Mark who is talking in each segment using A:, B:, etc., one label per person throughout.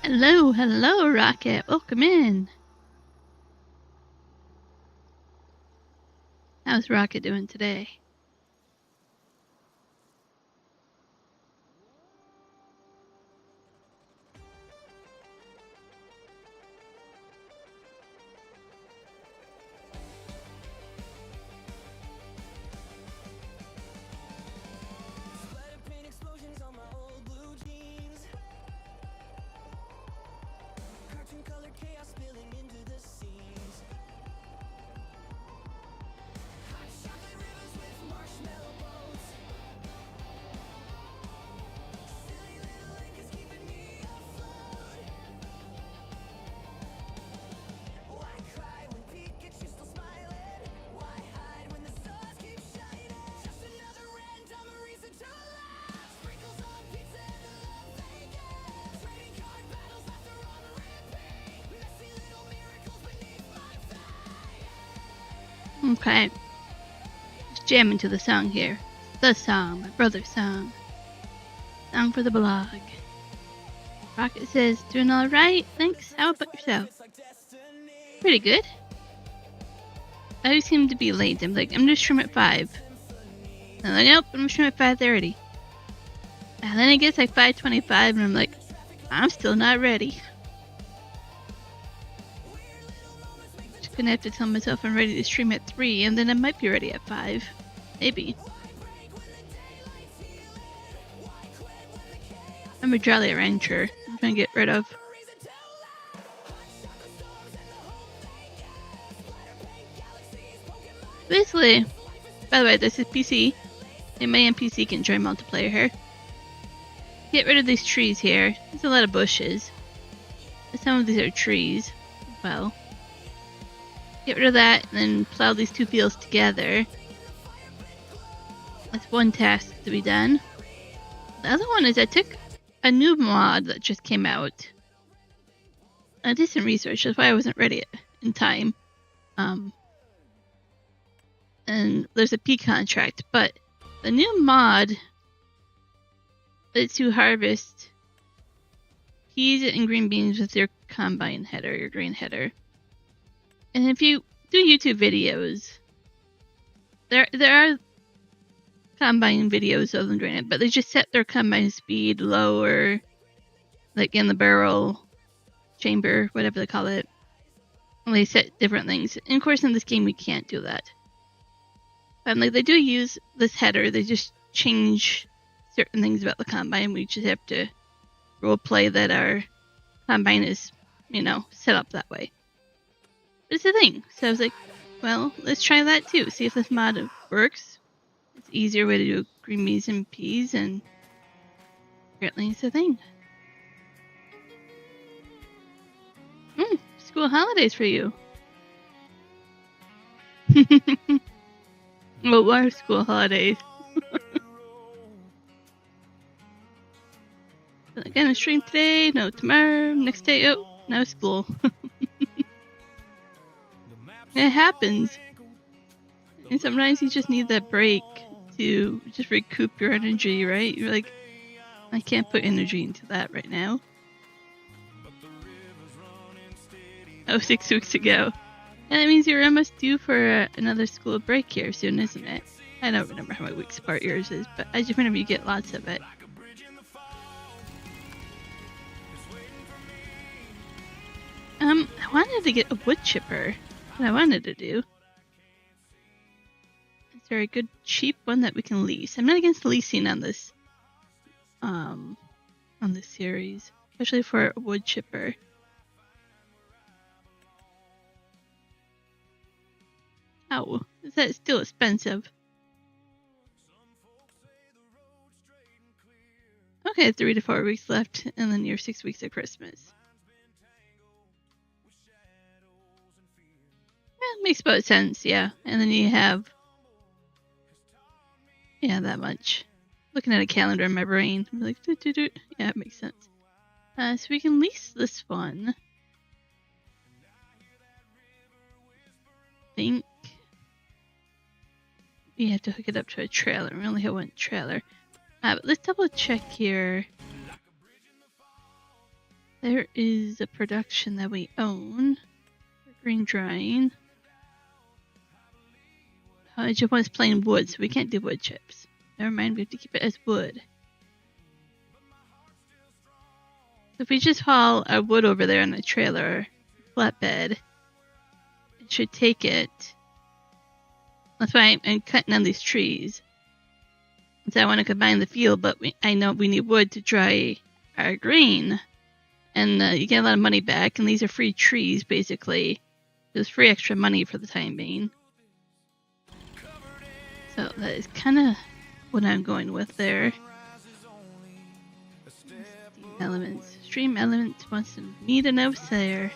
A: Hello, hello, Rocket. Welcome in. How's Rocket doing today? Okay. Just jamming to the song here. The song, my brother's song. Song for the blog. Rocket says, doing alright, thanks. How about yourself? Pretty good. I always seem to be late. I'm like, I'm gonna stream at 5. I'm like, nope, I'm gonna stream at 5:30. And then it gets like 5:25 and I'm like, I'm still not ready. Just gonna have to tell myself I'm ready to stream at 3 and then I might be ready at 5. Maybe. I'm a Jolly Rancher. I'm trying to get rid of. Basically, by the way, this is PC. And my NPC can join multiplayer here. Get rid of these trees here. There's a lot of bushes. Some of these are trees. Well, get rid of that and then plow these two fields together. That's one task to be done. The other one is I took a new mod that just came out. I did some research, that's why I wasn't ready in time. And there's a P contract, but the new mod lets you harvest peas and green beans with your combine header, your green header. And if you do YouTube videos, there are combine videos of them doing it, but they just set their combine speed lower, like in the barrel chamber, whatever they call it. And they set different things. And of course in this game we can't do that. And like they do use this header, they just change certain things about the combine. We just have to roleplay that our combine is, set up that way. But it's a thing. So I was like, well, let's try that too. See if this mod works. It's an easier way to do green beans and peas, and apparently it's a thing. School holidays for you. Well, what are school holidays? I'm gonna stream today, no tomorrow, next day, oh, now school. It happens. And sometimes you just need that break to just recoup your energy, right? You're like, I can't put energy into that right now. Oh, 6 weeks ago. And that means you're almost due for another school break here soon, isn't it? I don't remember how many weeks apart yours is, but I just remember you get lots of it. I wanted to get a wood chipper. What I wanted to do. Is there a good cheap one that we can lease? I'm not against leasing on this series, especially for a wood chipper. Oh, is that still expensive? Okay, 3 to 4 weeks left, and then you're 6 weeks of Christmas. Yeah, makes about sense, yeah. And then you have, yeah, that much. Looking at a calendar in my brain, I'm like, yeah, it makes sense. So we can lease this one. I think we have to hook it up to a trailer. We only have one trailer. But let's double check here. There is a production that we own for green drying. I just want plain wood, so we can't do wood chips. Never mind, we have to keep it as wood. So if we just haul our wood over there on a trailer, flatbed, it should take it. That's why I'm cutting on these trees. So I want to combine the field, but I know we need wood to dry our grain. And you get a lot of money back, and these are free trees, basically. There's free extra money for the time being. So that is kind of what I'm going with there. Steam elements. Stream elements wants to meet an house there.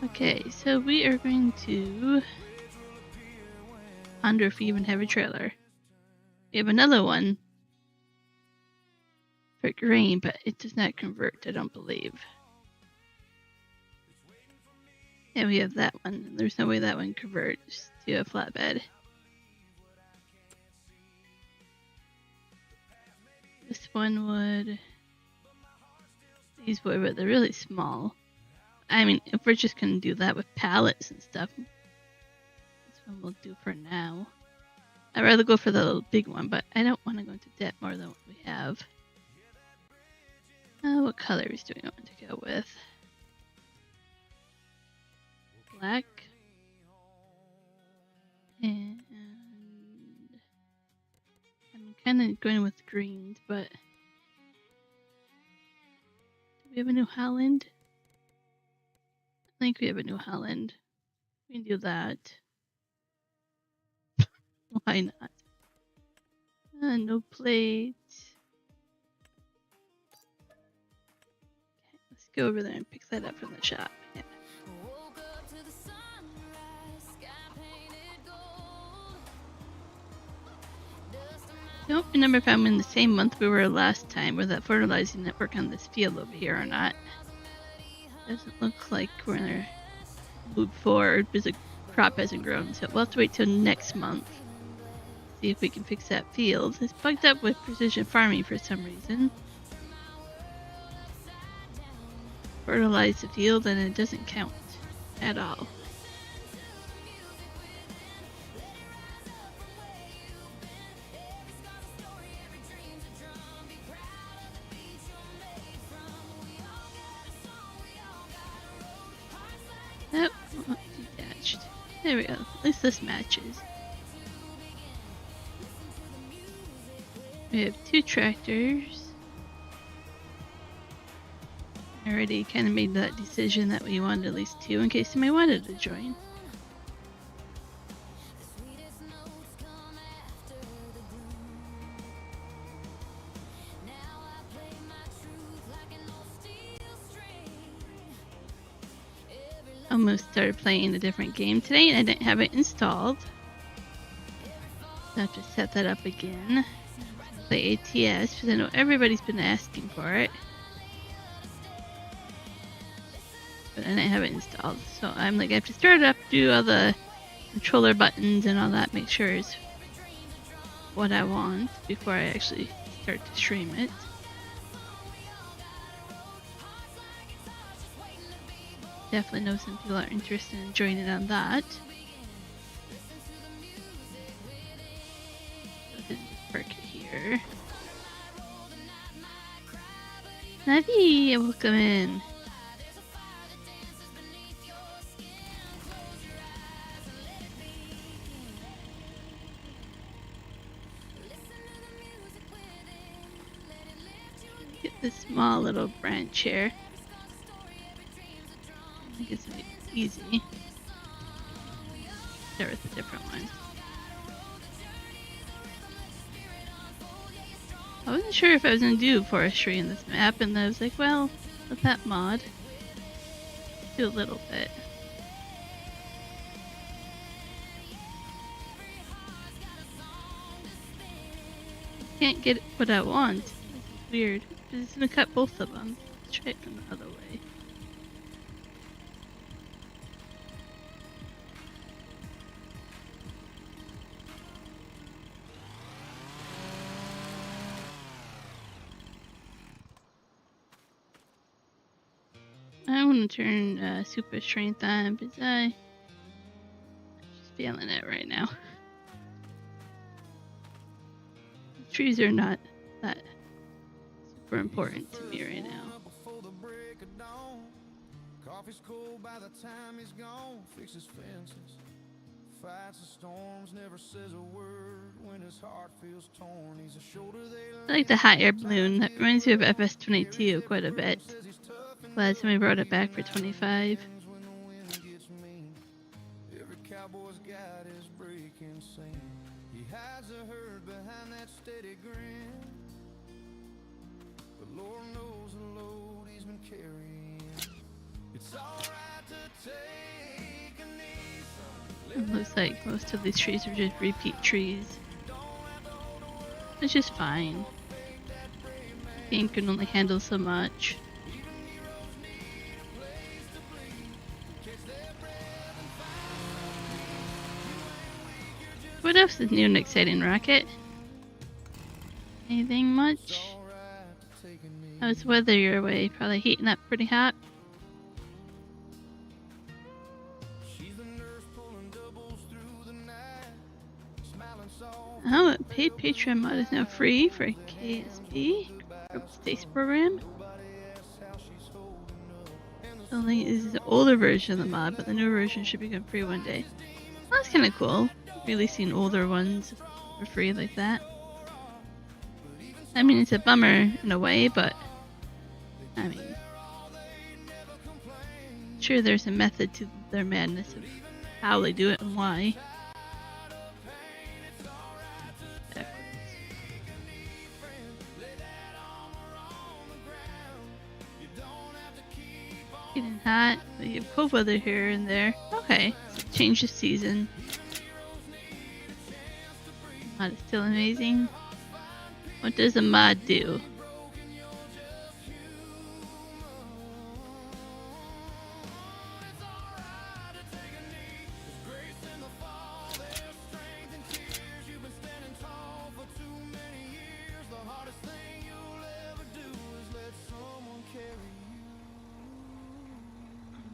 A: Okay, so we are going to ponder if we even have a trailer. We have another one for grain, but it does not convert, I don't believe. Yeah, we have that one. There's no way that one converts to a flatbed. This one would. These would, but they're really small. I mean, if we're just going to do that with pallets and stuff, this one we'll do for now. I'd rather go for the little big one, but I don't want to go into debt more than what we have. What colors do we want to go with? Black. And I'm kind of going with greens, but do we have a New Holland? I think we have a New Holland. We can do that. Why not? No plate. Okay, let's go over there and pick that up from the shop. Yeah. I don't remember if I'm in the same month we were last time with that fertilizing network on this field over here or not. Doesn't look like we're in a move forward because the crop hasn't grown, so we'll have to wait till next month. See if we can fix that field. It's bugged up with precision farming for some reason. Fertilize the field and it doesn't count at all. Oh, detached. There we go. At least this matches. We have 2 tractors. I already kind of made that decision that we wanted at least 2 in case somebody wanted to join. Almost started playing a different game today and I didn't have it installed. So I have to set that up again. Play ATS because I know everybody's been asking for it. But I didn't have it installed. So I'm like, I have to start it up, do all the controller buttons and all that, make sure it's what I want before I actually start to stream it. Definitely know some people are interested in joining on that. So let's just park it here. Navi, welcome in. a small little branch here. I think it's easy. There was a different one. I wasn't sure if I was going to do forestry in this map, and I was like, well, with that mod, do a little bit. Can't get what I want. It's weird. I'm just gonna cut both of them. Let's try it from the other way. I want to turn super strength on because I'm just feeling it right now. Trees are not that super important to me right now. Coffee's cold by the time he's gone. Fixes fences, fights the storms, never says a word when his heart feels torn. He's a shoulder I like the hot air balloon. That reminds me of FS22 quite a bit. Glad somebody brought it back for 25. Every cowboy's got his breaking scene. He hides a herd behind that steady grin. But Lord knows the load he's been carrying. It's alright to take an easy. It looks like most of these trees are just repeat trees. It's just fine. The game can only handle so much. What else is new and exciting, Rocket? Anything much? How's the weather your way? Probably heating up pretty hot. Oh, a paid Patreon mod is now free for KSP Group States Program. The link is the older version of the mod, but the newer version should become free one day. Well, that's kind of cool. Releasing older ones for free like that. I mean, it's a bummer in a way, but I mean, sure, there's a method to their madness of how they do it and why. Getting hot, but you have cold weather here and there. Okay, so change the season. Mod is still amazing. What does a mod do?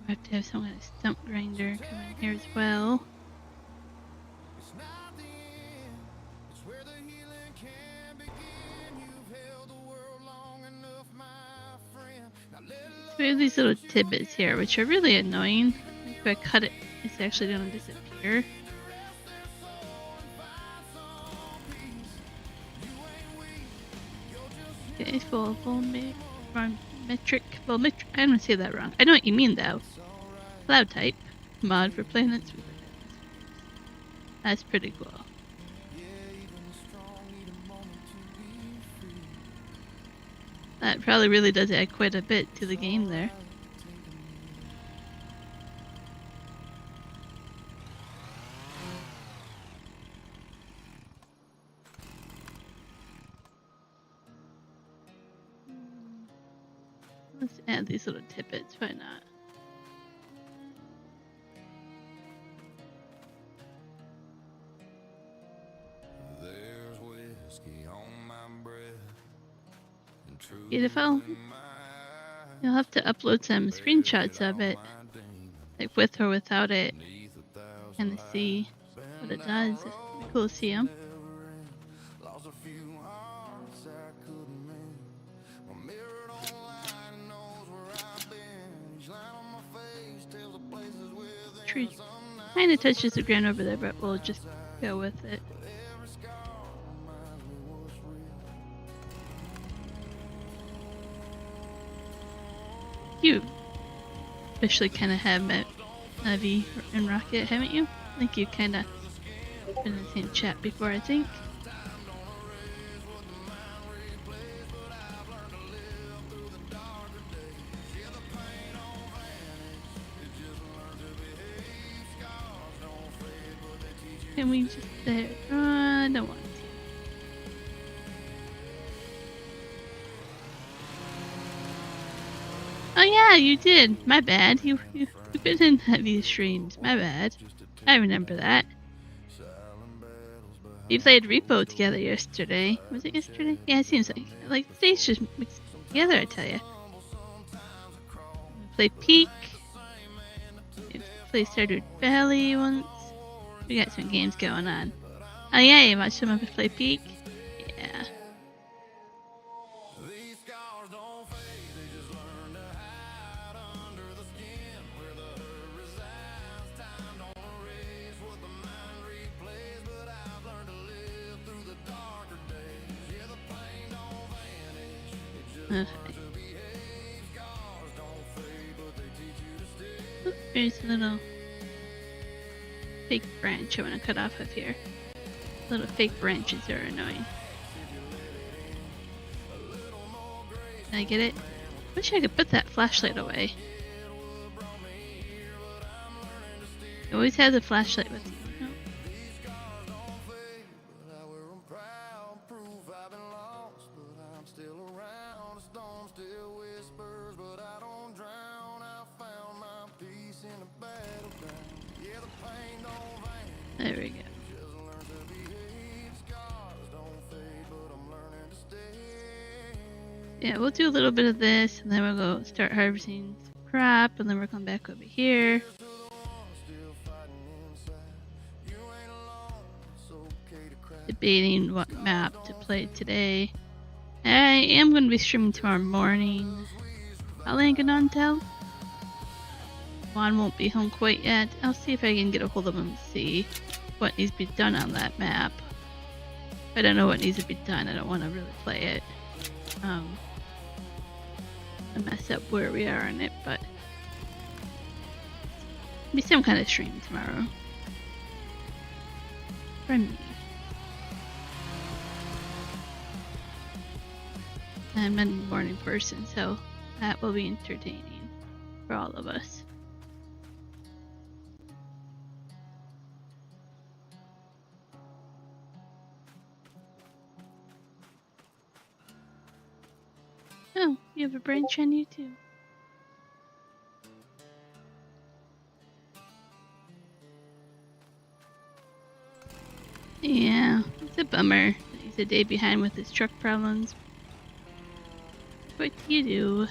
A: I have to have some kind of stump grinder come in here as well. We have these little tidbits here, which are really annoying. If I cut it, it's actually going to disappear. Okay, metric. Well, I don't say that wrong. I know what you mean though. Cloud type mod for planets. That's pretty cool. That probably really does add quite a bit to the game there. Let's add these little tidbits, why not? There's whiskey on my breath. Beautiful. You'll have to upload some screenshots of it, like with or without it, and to see what it does. It's pretty cool to see them. Tree kind of touches the ground over there, but we'll just go with it. you officially kind of have met Navi and Rocket, haven't you? I think you kind of been in the same chat before, I think. Can we just there? I don't want to. Oh yeah, you did. My bad. You've been in these streams. My bad. I remember that. We played Repo together yesterday. Was it yesterday? Yeah, it seems like the days just mixed together, I tell you. We played Peak. We played Stardew Valley once. We got some games going on. Oh yeah, you watched some of us play Peak? Yeah. Okay. Oop, there's a little fake branch I want to cut off of here. Little fake branches are annoying. Can I get it? Wish I could put that flashlight away. You always have the flashlight with you. No? There we go. Yeah, we'll do a little bit of this, and then we'll go start harvesting some crop, and then we'll come back over here. Debating what map to play today. I am going to be streaming tomorrow morning. Probably ain't gonna tell. Juan won't be home quite yet. I'll see if I can get a hold of him and see what needs to be done on that map. If I don't know what needs to be done, I don't want to really play it. I mess up where we are on it, but be some kind of stream tomorrow. For me. I'm not a morning person, so that will be entertaining for all of us. Oh, you have a branch on you too. Yeah, it's a bummer. He's a day behind with his truck problems. What do you do?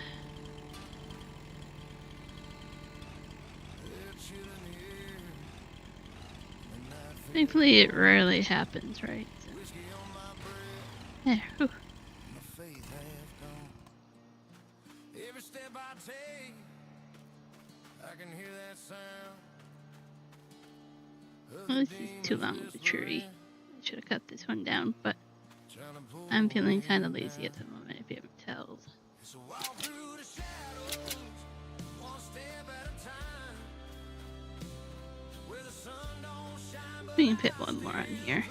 A: Thankfully, it rarely happens, right? So. There. Whew. Well, this is too long of a tree. I should have cut this one down, but I'm feeling kind of lazy at the moment, if you haven't told. We can fit one more on here.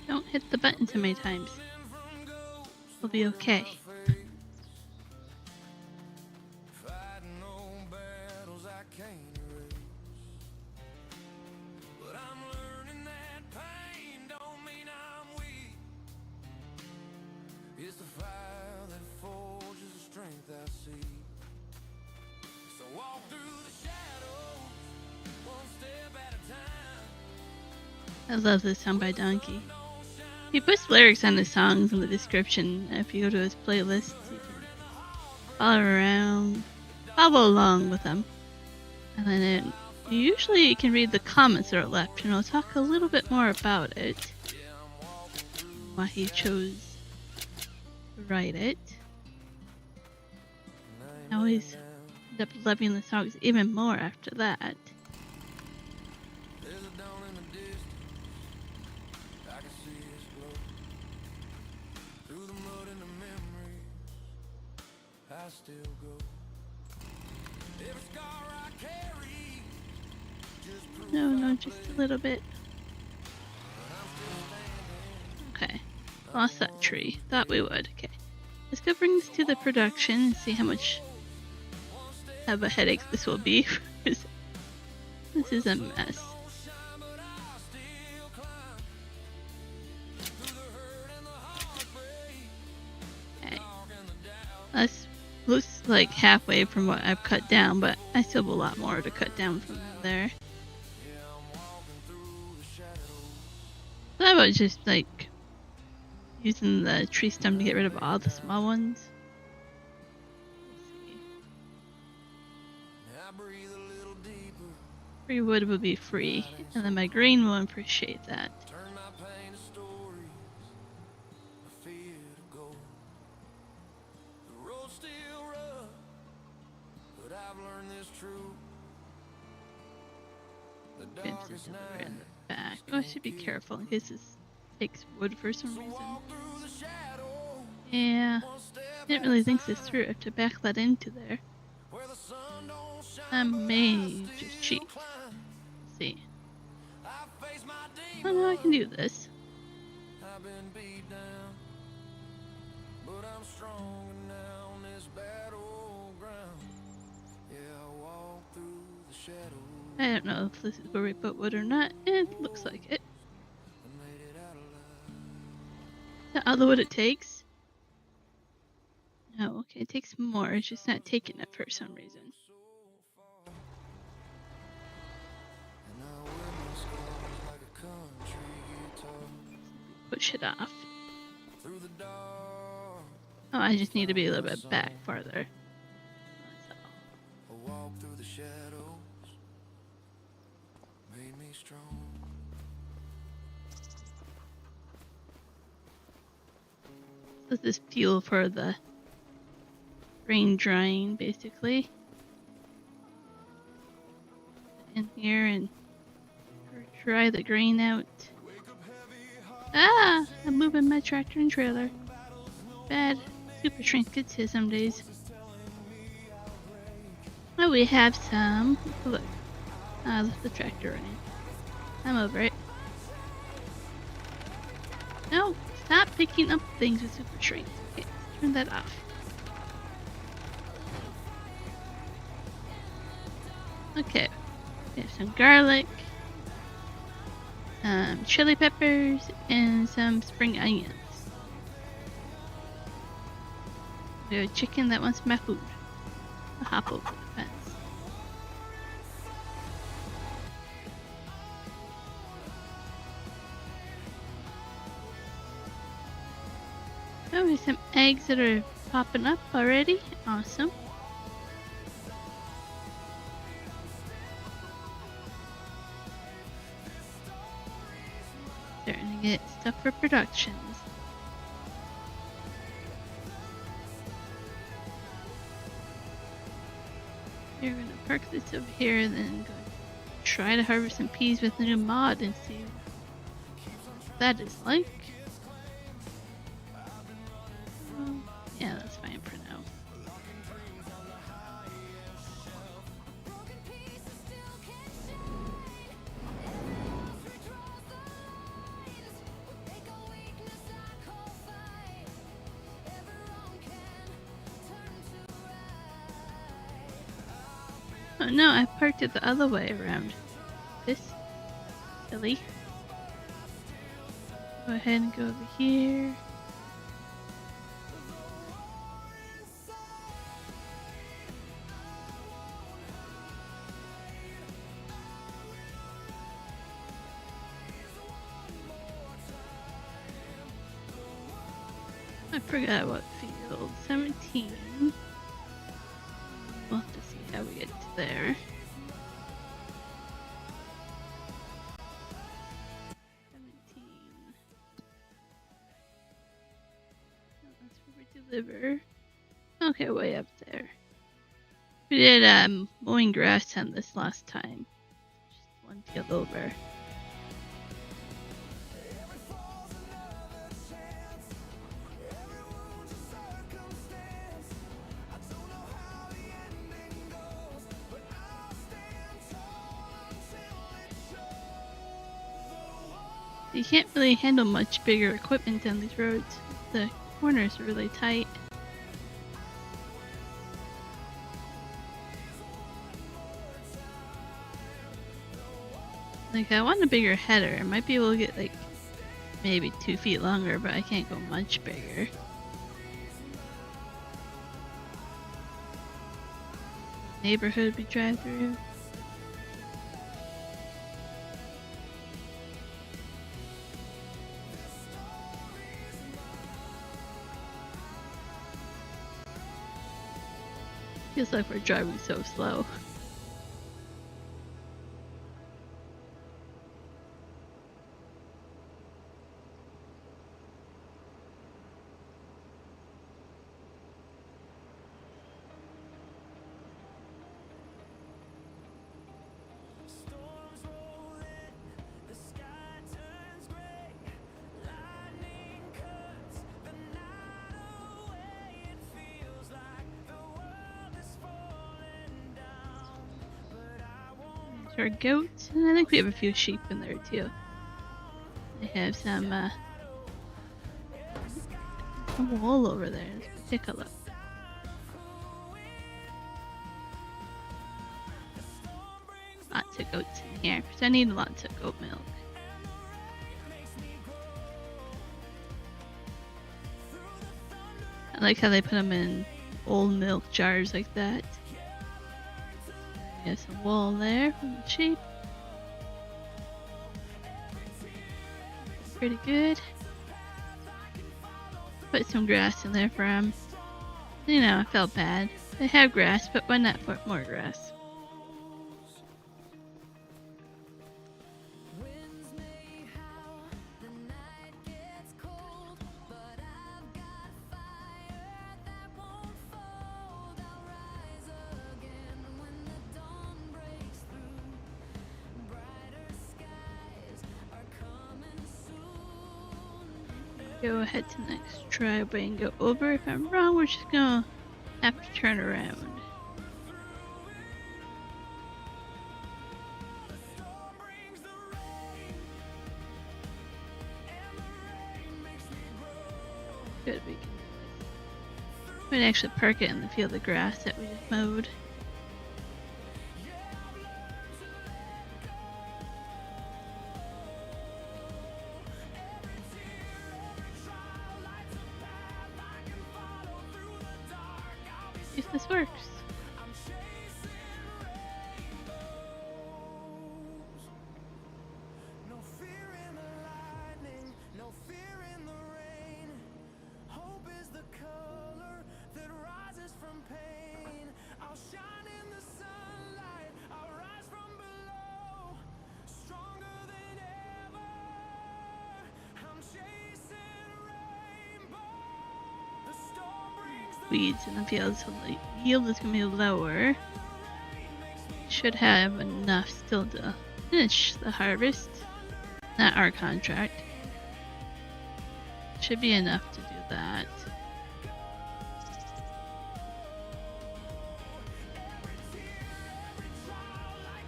A: Don't hit the button too many times. We'll be okay. I love this song by Donkey. He puts lyrics on his songs in the description. If you go to his playlist, you can follow along with them. And then you usually can read the comments that are left, and I'll talk a little bit more about it. Why he chose to write it. I always end up loving the songs even more after that. No, just a little bit. Okay, lost that tree. Thought we would. Okay, let's go bring this to the production and see how much of a headache this will be. This is a mess. Okay, looks like halfway from what I've cut down, but I still have a lot more to cut down from there. So I was just like using the tree stem to get rid of all the small ones. Free wood will be free, and then my green will appreciate that. Fences over in the back. Oh, I should be careful in case this takes wood for some reason. Yeah, didn't really think this through. I have to back that into there. I may just cheat. Let's see. Oh no, I can do this. I don't know if this is where we put wood or not. It looks like it. Is that all the wood it takes? No, okay, it takes more. It's just not taking it for some reason. Push it off. Oh, I just need to be a little bit back farther. This is fuel for the grain drying, basically. In here and dry the grain out. Ah! I'm moving my tractor and trailer. Bad. Super strength gets hit some days. Oh, we have some. Look. Ah, left the tractor running. I'm over it. No! Stop picking up things with super strength. Okay, turn that off. Okay. We have some garlic. Chili peppers, and some spring onions. We have a chicken that wants my food. I'll hop over the fence. Oh, there's some eggs that are popping up already. Awesome. Starting to get stuff for productions. We're gonna park this over here and then go try to harvest some peas with the new mod and see what that is like. Yeah, that's fine for now. Oh no, I parked it the other way around. This silly. Go ahead and go over here. I forgot what field. 17. We'll have to see how we get to there. Liver. Okay, way up there. We did mowing grass on this last time. Just one field over. You can't really handle much bigger equipment on these roads. The corners are really tight. Like, I want a bigger header. I might be able to get like maybe 2 feet longer, but I can't go much bigger. Neighborhood we drive through. Feels like we're driving so slow. Our goats, and I think we have a few sheep in there too. They have some wool over there. Let's take a look. Lots of goats in here, because I need lots of goat milk. I like how they put them in old milk jars like that. There's some wool there from the sheep. Pretty good. Put some grass in there for them. You know, I felt bad. They have grass, but why not put more grass? Go ahead to the next driveway and go over. If I'm wrong, we're just gonna have to turn around. Good, we might actually park it in the field of grass that we just mowed. If this works. Weeds in the field, so the yield is going to be lower. Should have enough still to finish the harvest. Not our contract. Should be enough to do that.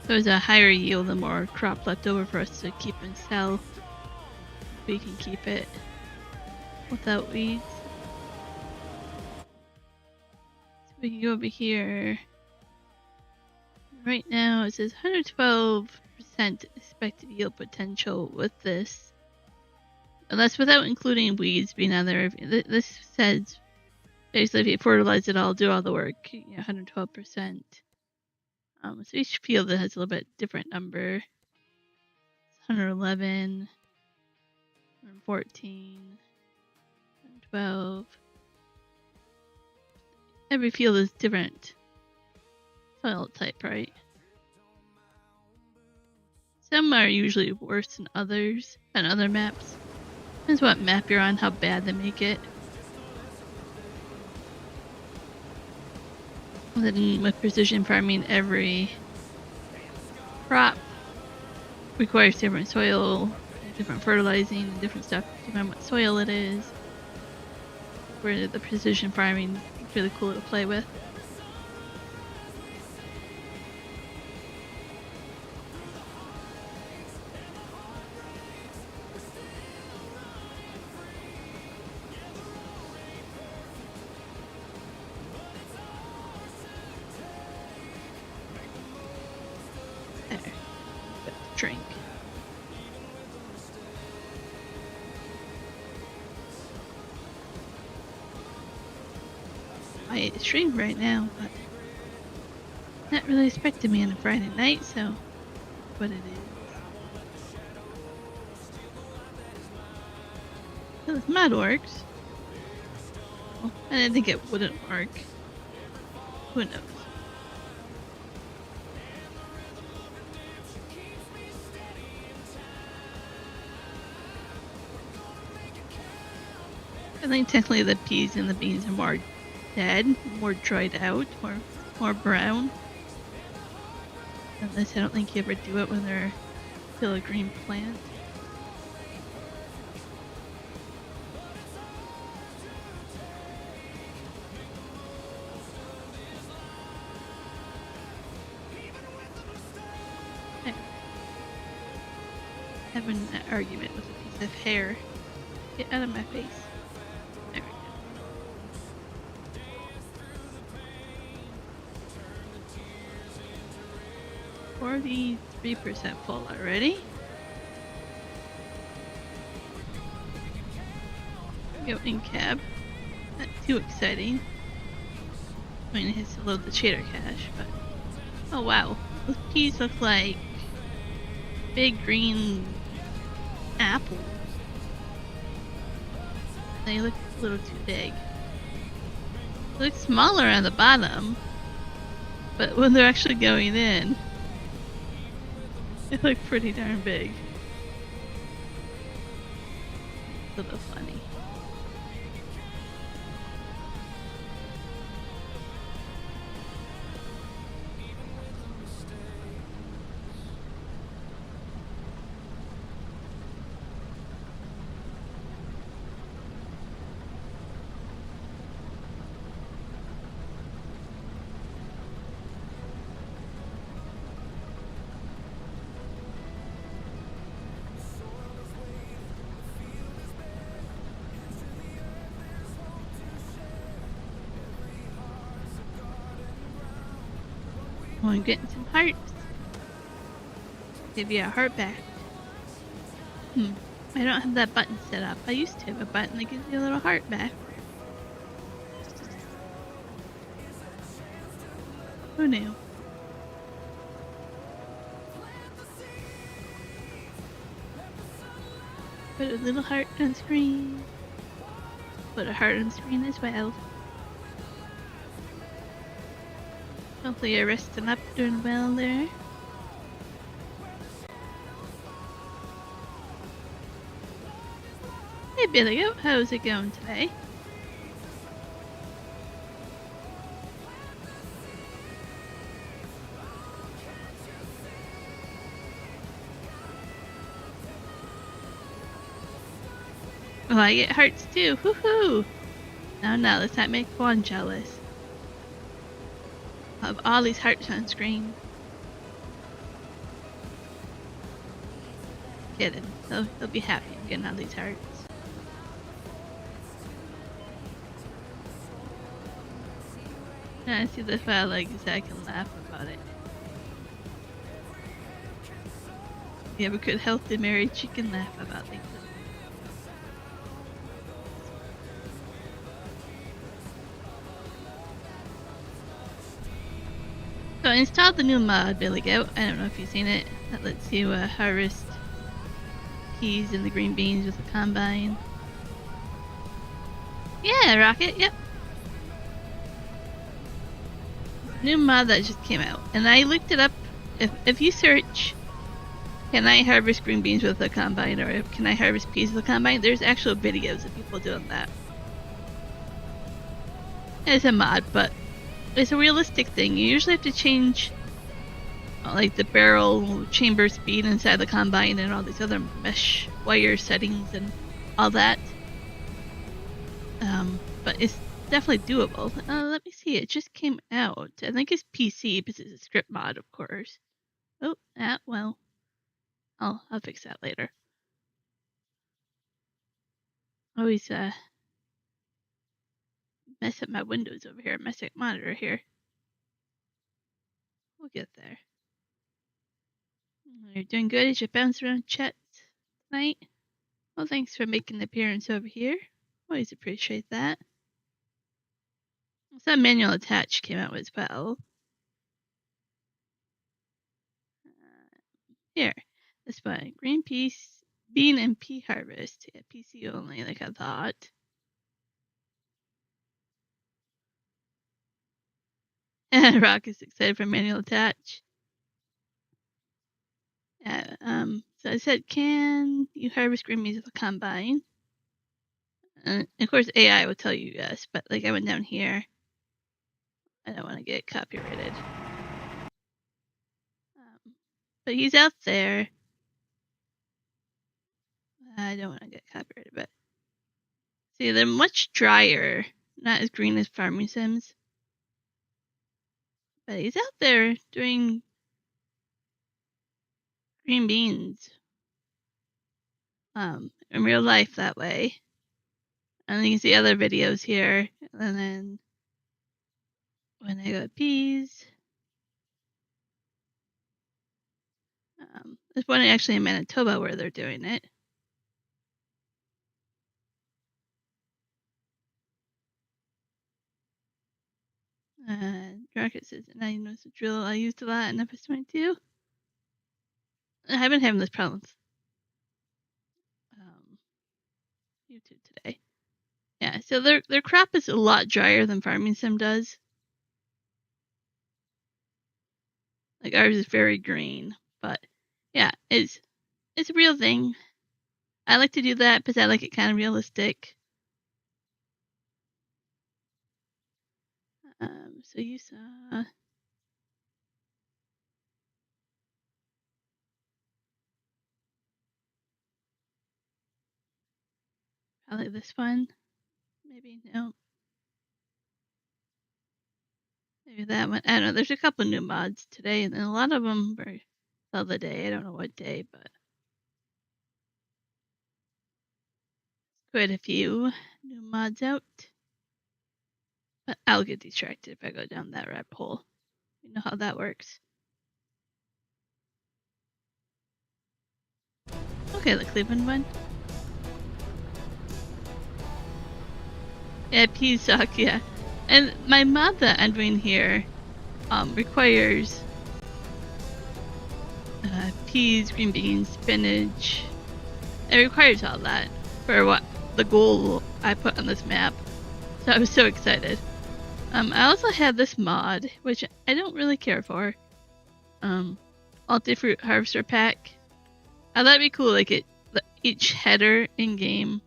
A: There's a higher yield, the more crop left over for us to keep and sell. We can keep it without weeds. We can go over here. Right now it says 112% expected yield potential with this. And that's without including weeds being on there. This says basically if you fertilize it all, do all the work, 112%. So each field has a little bit different number. 111, 114, 112. Every field is different soil type, right? Some are usually worse than others on other maps. Depends what map you're on, how bad they make it. And then with precision farming, every crop requires different soil, different fertilizing, different stuff, depending on what soil it is. Where the precision farming is really cool to play with. There. Drink. I ate a stream right now, but not really expecting me on a Friday night, so what it is. Well, this mod works. Well, I didn't think it wouldn't work. Who knows? I think technically the peas and the beans are more dead, more dried out, more brown. Unless I don't think you ever do it when they're still a green plant. Okay. Having an argument with a piece of hair. Get out of my face. There we go. 43% full already. Go in cab. Not too exciting. I mean, it has to load the cheddar cache, but oh wow, those peas look like big green apples. They look a little too big. They look smaller on the bottom, but when they're actually going in, they look pretty darn big. A little funny. Oh, I'm getting some hearts. Give you a heart back. I don't have that button set up. I used to have a button that gives you a little heart back. Who knew? Put a little heart on screen. Put a heart on screen as well. Hopefully you're resting up, doing well there. Hey Billy Goat, how's it going today? Oh, I get hearts too, woohoo! No, let's not make Juan jealous. Of all these hearts on screen. Kidding. He'll be happy I'm getting all these hearts. And I see the file like so I can laugh about it. You have a good healthy marriage, you can laugh about things. So I installed the new mod, Billy Goat. I don't know if you've seen it. That lets you harvest peas and the green beans with the combine. Yeah, Rocket, yep. New mod that just came out. And I looked it up. If you search, can I harvest green beans with a combine, or can I harvest peas with a combine, there's actual videos of people doing that. It's a mod, but it's a realistic thing. You usually have to change like the barrel chamber speed inside the combine and all these other mesh wire settings and all that. But it's definitely doable. Let me see. It just came out. I think it's PC because it's a script mod, of course. Oh, well, I'll fix that later. Always mess up my windows over here. Mess up monitor here. We'll get there. You're doing good as you bounce around chats tonight. Well, thanks for making the appearance over here. Always appreciate that. Some manual attach came out as well. Here, this one, green peas, bean and pea harvest. Yeah, PC only, like I thought. Rock is excited for manual attach. Yeah, so I said, can you harvest green beans with a combine? And of course, AI will tell you yes, but like I went down here. I don't want to get copyrighted. But he's out there. I don't want to get copyrighted, but see, they're much drier, not as green as farming sims. But he's out there doing green beans in real life that way. And you can see other videos here. And then when I go to peas, there's one actually in Manitoba where they're doing it. Rocket says, now you know the drill. I used a lot in episode 22. I haven't had this problem with YouTube today. Yeah, so their crop is a lot drier than farming sim does. Like ours is very green, but yeah, it's a real thing. I like to do that because I like it kind of realistic. So you saw probably this one. Maybe no. Maybe that one. I don't know. There's a couple new mods today, and a lot of them were the other day. I don't know what day, but quite a few new mods out. But I'll get distracted if I go down that rabbit hole. You know how that works. Okay, the Cleveland one. Yeah, peas suck, yeah. And my mod that I'm doing here requires peas, green beans, spinach. It requires all that for what the goal I put on this map. So I was so excited. I also had this mod, which I don't really care for. Multi-fruit harvester pack. I thought it'd be cool, like each header in game.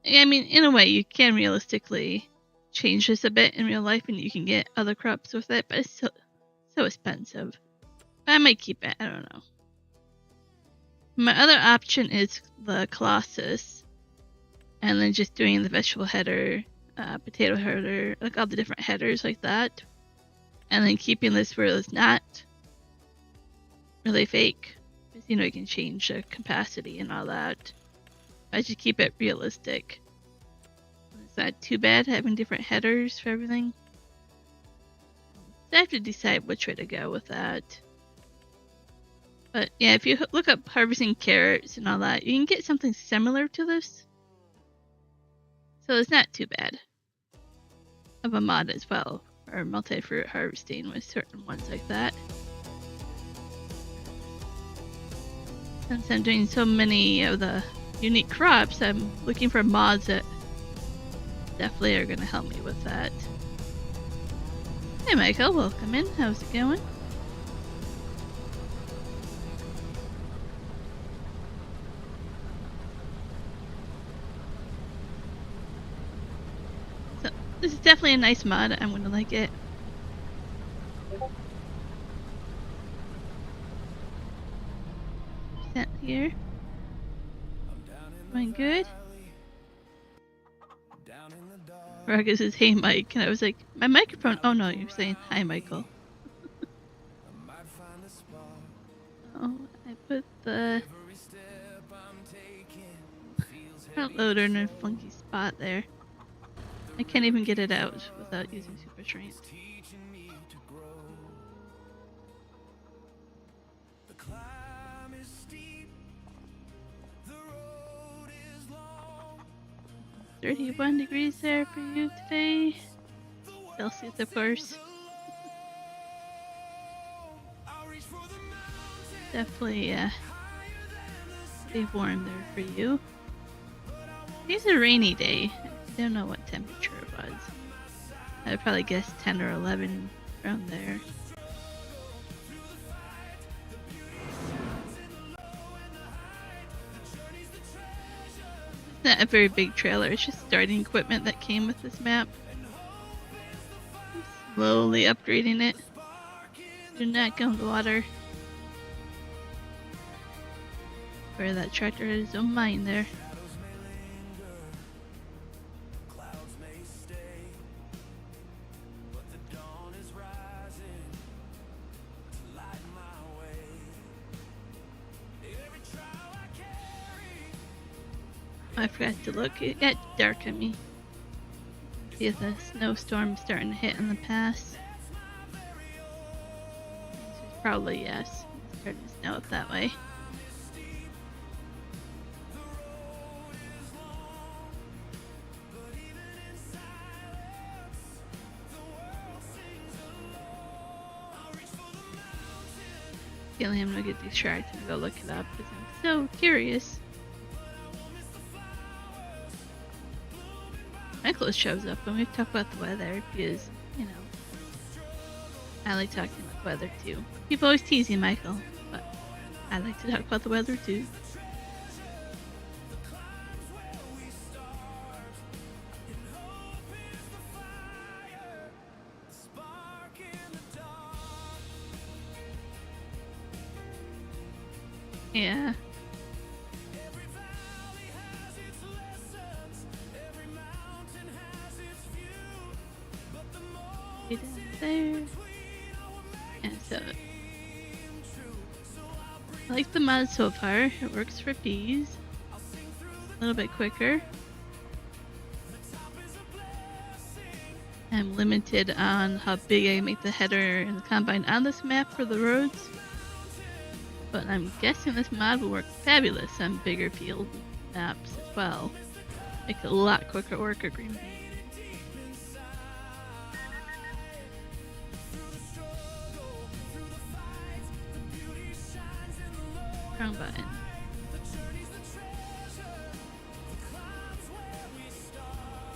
A: I mean, in a way, you can realistically change this a bit in real life, and you can get other crops with it, but it's so expensive. But I might keep it. I don't know. My other option is the Colossus, and then just doing the vegetable header, potato header, like all the different headers like that, and then keeping this where it's not really fake, because you can change the capacity and all that. I just keep it realistic. It's not too bad having different headers for everything. So I have to decide which way to go with that. But yeah, if you look up harvesting carrots and all that, you can get something similar to this. So it's not too bad of a mod as well, or multi-fruit harvesting with certain ones like that. Since I'm doing so many of the unique crops, I'm looking for mods that definitely are going to help me with that. Hey Michael, welcome in. How's it going? So This is definitely a nice mod. I'm gonna like it. Set here. Going good. Ruckus says, "Hey Mike," and I was like, "My microphone." Oh no, you're saying hi, Michael. Oh, I put the front loader in a funky spot there. I can't even get it out without using super strength. The climb is steep, the road is long. 31 degrees there for you today. Celsius, of course. Definitely stay warm there for you. It's a rainy day. I don't know what temperature it was. I'd probably guess 10 or 11 around there. It's not a very big trailer. It's just starting equipment that came with this map. I'm slowly upgrading it. Do not go in the water. Where that tractor is, don't mind there. I forgot to look. It got dark on me. See if the snowstorm's starting to hit in the pass. Probably yes. It's starting to snow up that way. Feeling I'm gonna get distracted and go look it up because I'm so curious. Michael shows up and we talk about the weather because, you know, I like talking about the weather too. People always tease you, Michael, but I like to talk about the weather too. Yeah. Get in there. And so I like the mod so far. It works for bees. A little bit quicker. I'm limited on how big I make the header and the combine on this map for the roads. But I'm guessing this mod will work fabulous on bigger field maps as well. Make it a lot quicker work a green bean. Wrong button.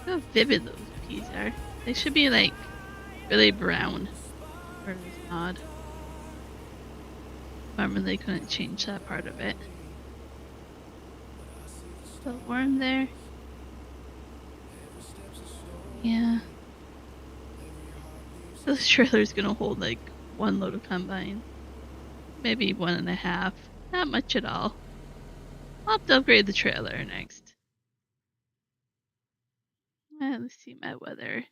A: Look how vivid those peas are. They should be like really brown for this mod. Bummer they couldn't change that part of it. Still warm there. Yeah. This trailer's gonna hold like one load of combine. Maybe 1.5. Not much at all. I'll have to upgrade the trailer next. Let's see my weather.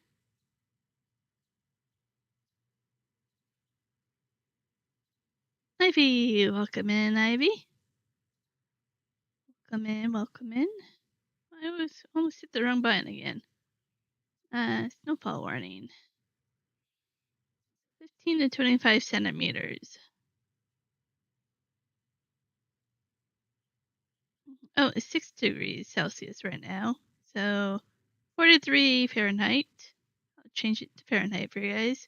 A: Ivy, welcome in, Ivy. Welcome in, welcome in. I was almost hit the wrong button again. Snowfall warning. 15 to 25 centimeters. Oh, it's 6 degrees Celsius right now. So 43 Fahrenheit. I'll change it to Fahrenheit for you guys.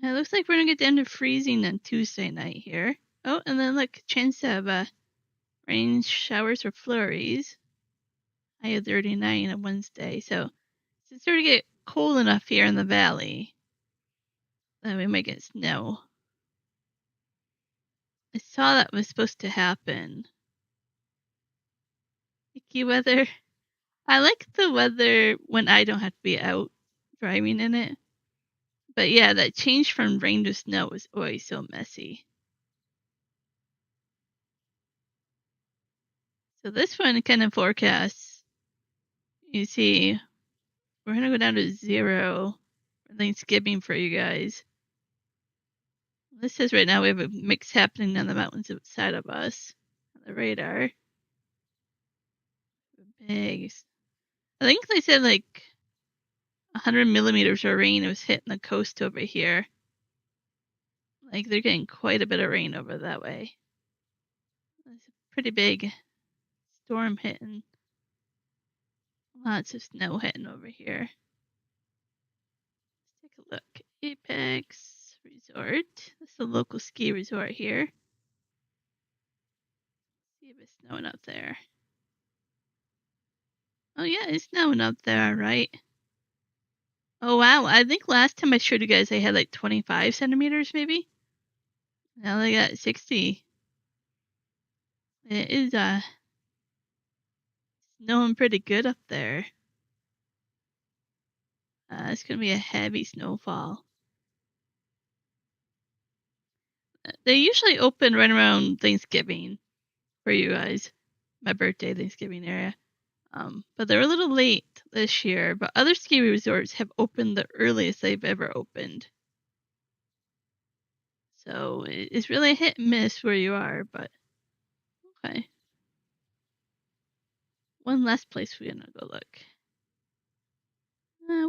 A: It looks like we're going to get down to freezing on Tuesday night here. Oh, and then look, chance of rain showers or flurries. I have 39 on Wednesday. So it's starting to get cold enough here in the valley that we might get snow. I saw that was supposed to happen. Icky weather. I like the weather when I don't have to be out driving in it. But yeah, that change from rain to snow is always so messy. So this one kind of forecasts, you see, we're going to go down to 0 for Thanksgiving for you guys. This says right now we have a mix happening on the mountains outside of us on the radar. Big. I think they said like 100 millimeters of rain was hitting the coast over here. Like they're getting quite a bit of rain over that way. There's a pretty big storm hitting. Lots of snow hitting over here. Let's take a look. Apex Resort. This is a local ski resort here. See if it's snowing up there. Oh yeah, it's snowing up there, right? Oh wow, I think last time I showed you guys they had like 25 centimeters maybe. Now they got 60. It is snowing pretty good up there. It's going to be a heavy snowfall. They usually open right around Thanksgiving for you guys. My birthday, Thanksgiving area. But they're a little late this year. But other ski resorts have opened the earliest they've ever opened. So it's really a hit and miss where you are. But okay. One last place we're going to go look.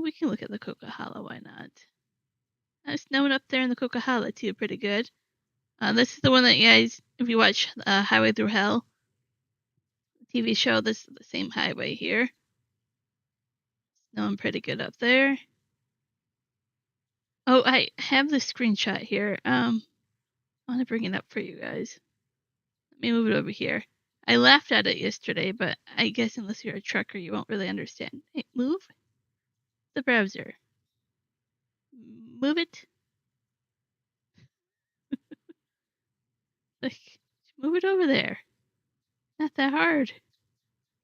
A: We can look at the Coquihalla. Why not? It's snowing up there in the Coquihalla too, pretty good. This is the one that you guys, if you watch Highway Through Hell TV show, this is the same highway here. Snowing pretty good up there. Oh, I have the screenshot here. I want to bring it up for you guys. Let me move it over here. I laughed at it yesterday, but I guess unless you're a trucker, you won't really understand. Hey, move the browser. Move it. Like, move it over there. Not that hard.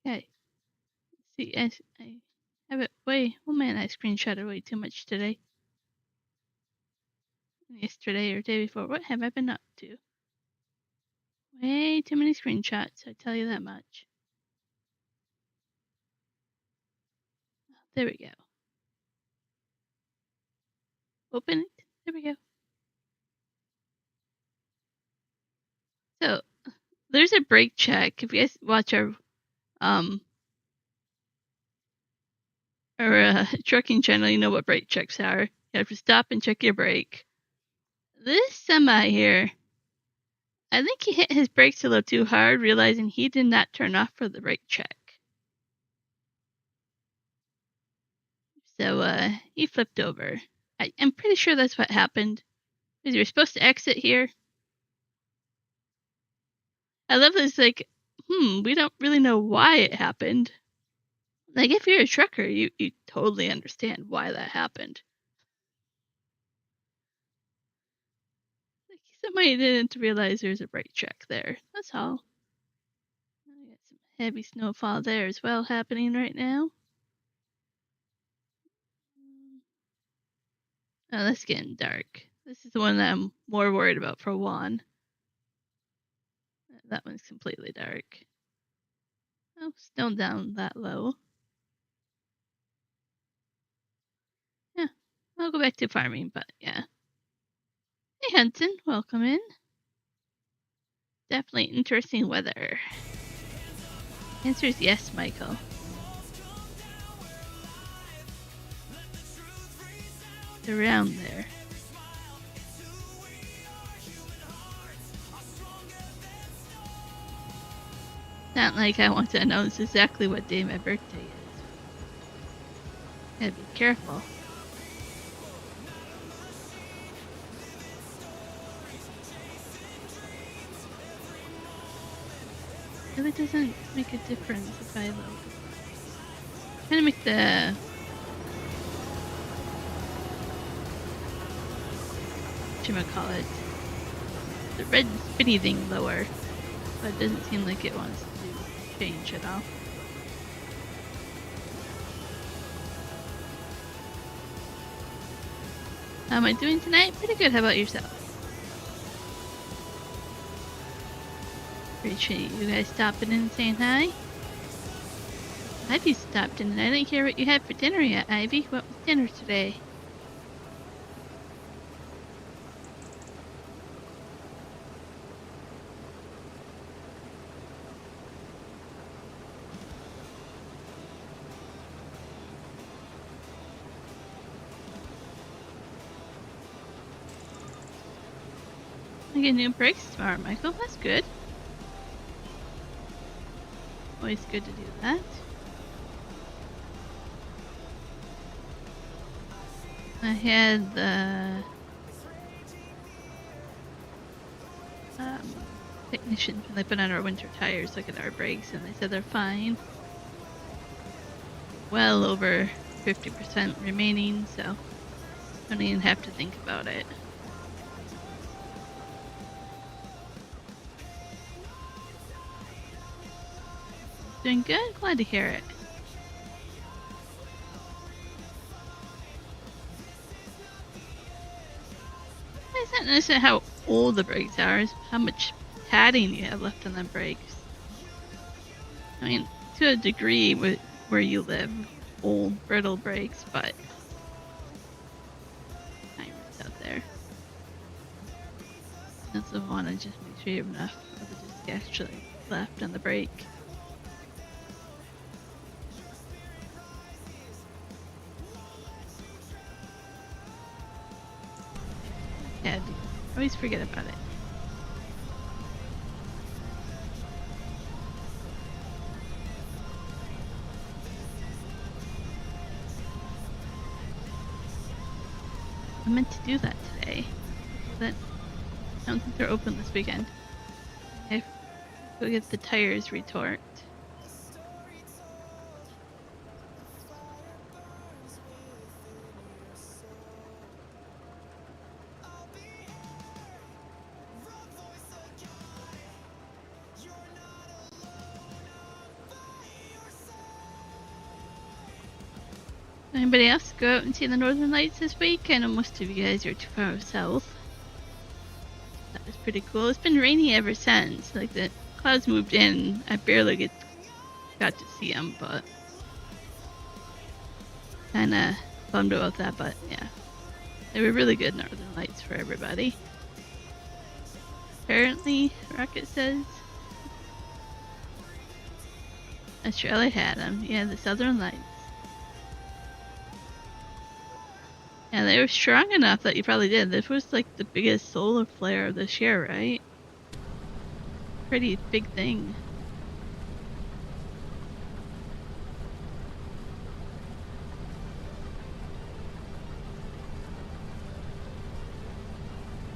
A: Okay. See, I have it way. Oh man, I screenshotted way too much today. Yesterday or day before. What have I been up to? Way too many screenshots, I tell you that much. There we go. Open it. There we go. So, there's a brake check. If you guys watch our trucking channel, you know what brake checks are. You have to stop and check your brake. This semi here, I think he hit his brakes a little too hard, realizing he did not turn off for the brake check. So he flipped over. I'm pretty sure that's what happened. Because you're supposed to exit here. I love this, like, we don't really know why it happened. Like, if you're a trucker, you totally understand why that happened. Like, somebody didn't realize there's a brake check there. That's all. We got some heavy snowfall there as well happening right now. Oh, that's getting dark. This is the one that I'm more worried about for Juan. That one's completely dark. Oh, still down that low. Yeah, I'll go back to farming, but yeah. Hey, Hudson, welcome in. Definitely interesting weather. Answer is yes, Michael. It's around there. Not like I want to announce exactly what day my birthday is. Gotta be careful. It really doesn't make a difference if I like kind of make the whatchamacallit, the red spinny thing lower, but it doesn't seem like it wants to change at all. How am I doing tonight? Pretty good. How about yourself? Appreciate you guys stopping in and saying hi. Ivy stopped in and I didn't hear what you had for dinner yet, Ivy. What was dinner today? I get new brakes tomorrow, Michael. That's good. Always good to do that. I had the technician when they put on our winter tires look at our brakes and they said they're fine. Well over 50% remaining, so don't even have to think about it. Doing good? Glad to hear it. It's not necessarily how old the brakes are, it's how much padding you have left on the brakes. I mean, to a degree where you live, old brittle brakes, but timers out there. You also want to just make sure you have enough of the disc actually left on the brake. Yeah, I always forget about it. I meant to do that today, but I don't think they're open this weekend. I have to go get the tires retorqued. Anybody else go out and see the Northern Lights this week? I know most of you guys are too far south. That was pretty cool. It's been rainy ever since. Like the clouds moved in. I barely got to see them, but kind of bummed about that. But yeah, they were really good Northern Lights for everybody. Apparently, Rocket says Australia had them. Yeah, the Southern Lights. Yeah, they were strong enough that you probably did. This was like the biggest solar flare of this year, right? Pretty big thing.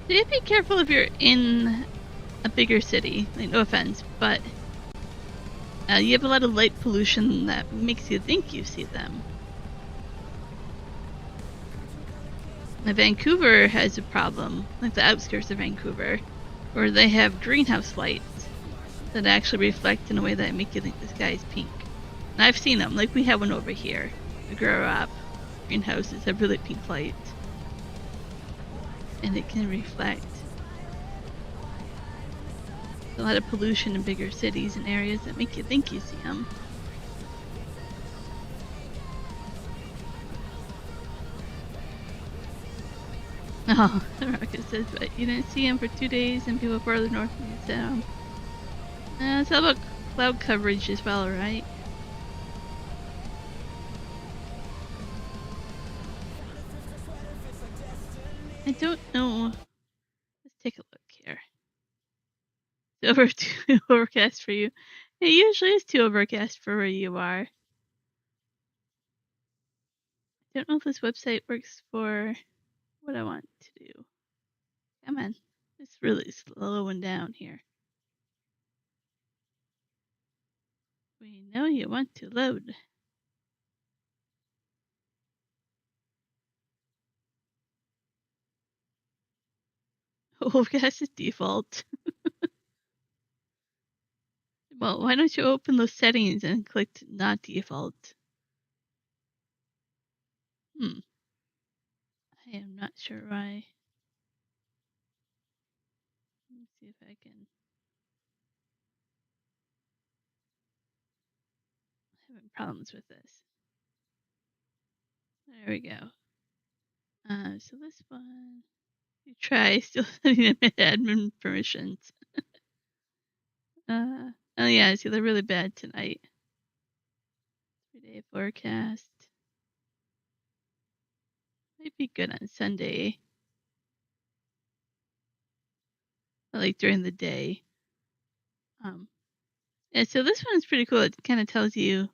A: So you be careful if you're in a bigger city. Like, no offense, but you have a lot of light pollution that makes you think you see them. Now, Vancouver has a problem, like the outskirts of Vancouver, where they have greenhouse lights that actually reflect in a way that make you think the sky is pink. And I've seen them, like we have one over here. We grow up, greenhouses have really pink lights, and it can reflect. There's a lot of pollution in bigger cities and areas that make you think you see them. Oh, Rocket says, but you didn't see him for 2 days and people farther north didn't see him. It's all about cloud coverage as well, right? I don't know. Let's take a look here. It's over too overcast for you. It usually is too overcast for where you are. I don't know if this website works for what I want to do. Come on. It's really slowing down here. We know you want to load. Overcast is default. Well, why don't you open those settings and click not default? I am not sure why. Let me see if I can. I'm having problems with this. There we go. So this one, you try still setting admin permissions. Oh yeah, see they're really bad tonight. 3-day forecast. Might be good on Sunday. Like during the day. Yeah, so this one's pretty cool. It kind of tells you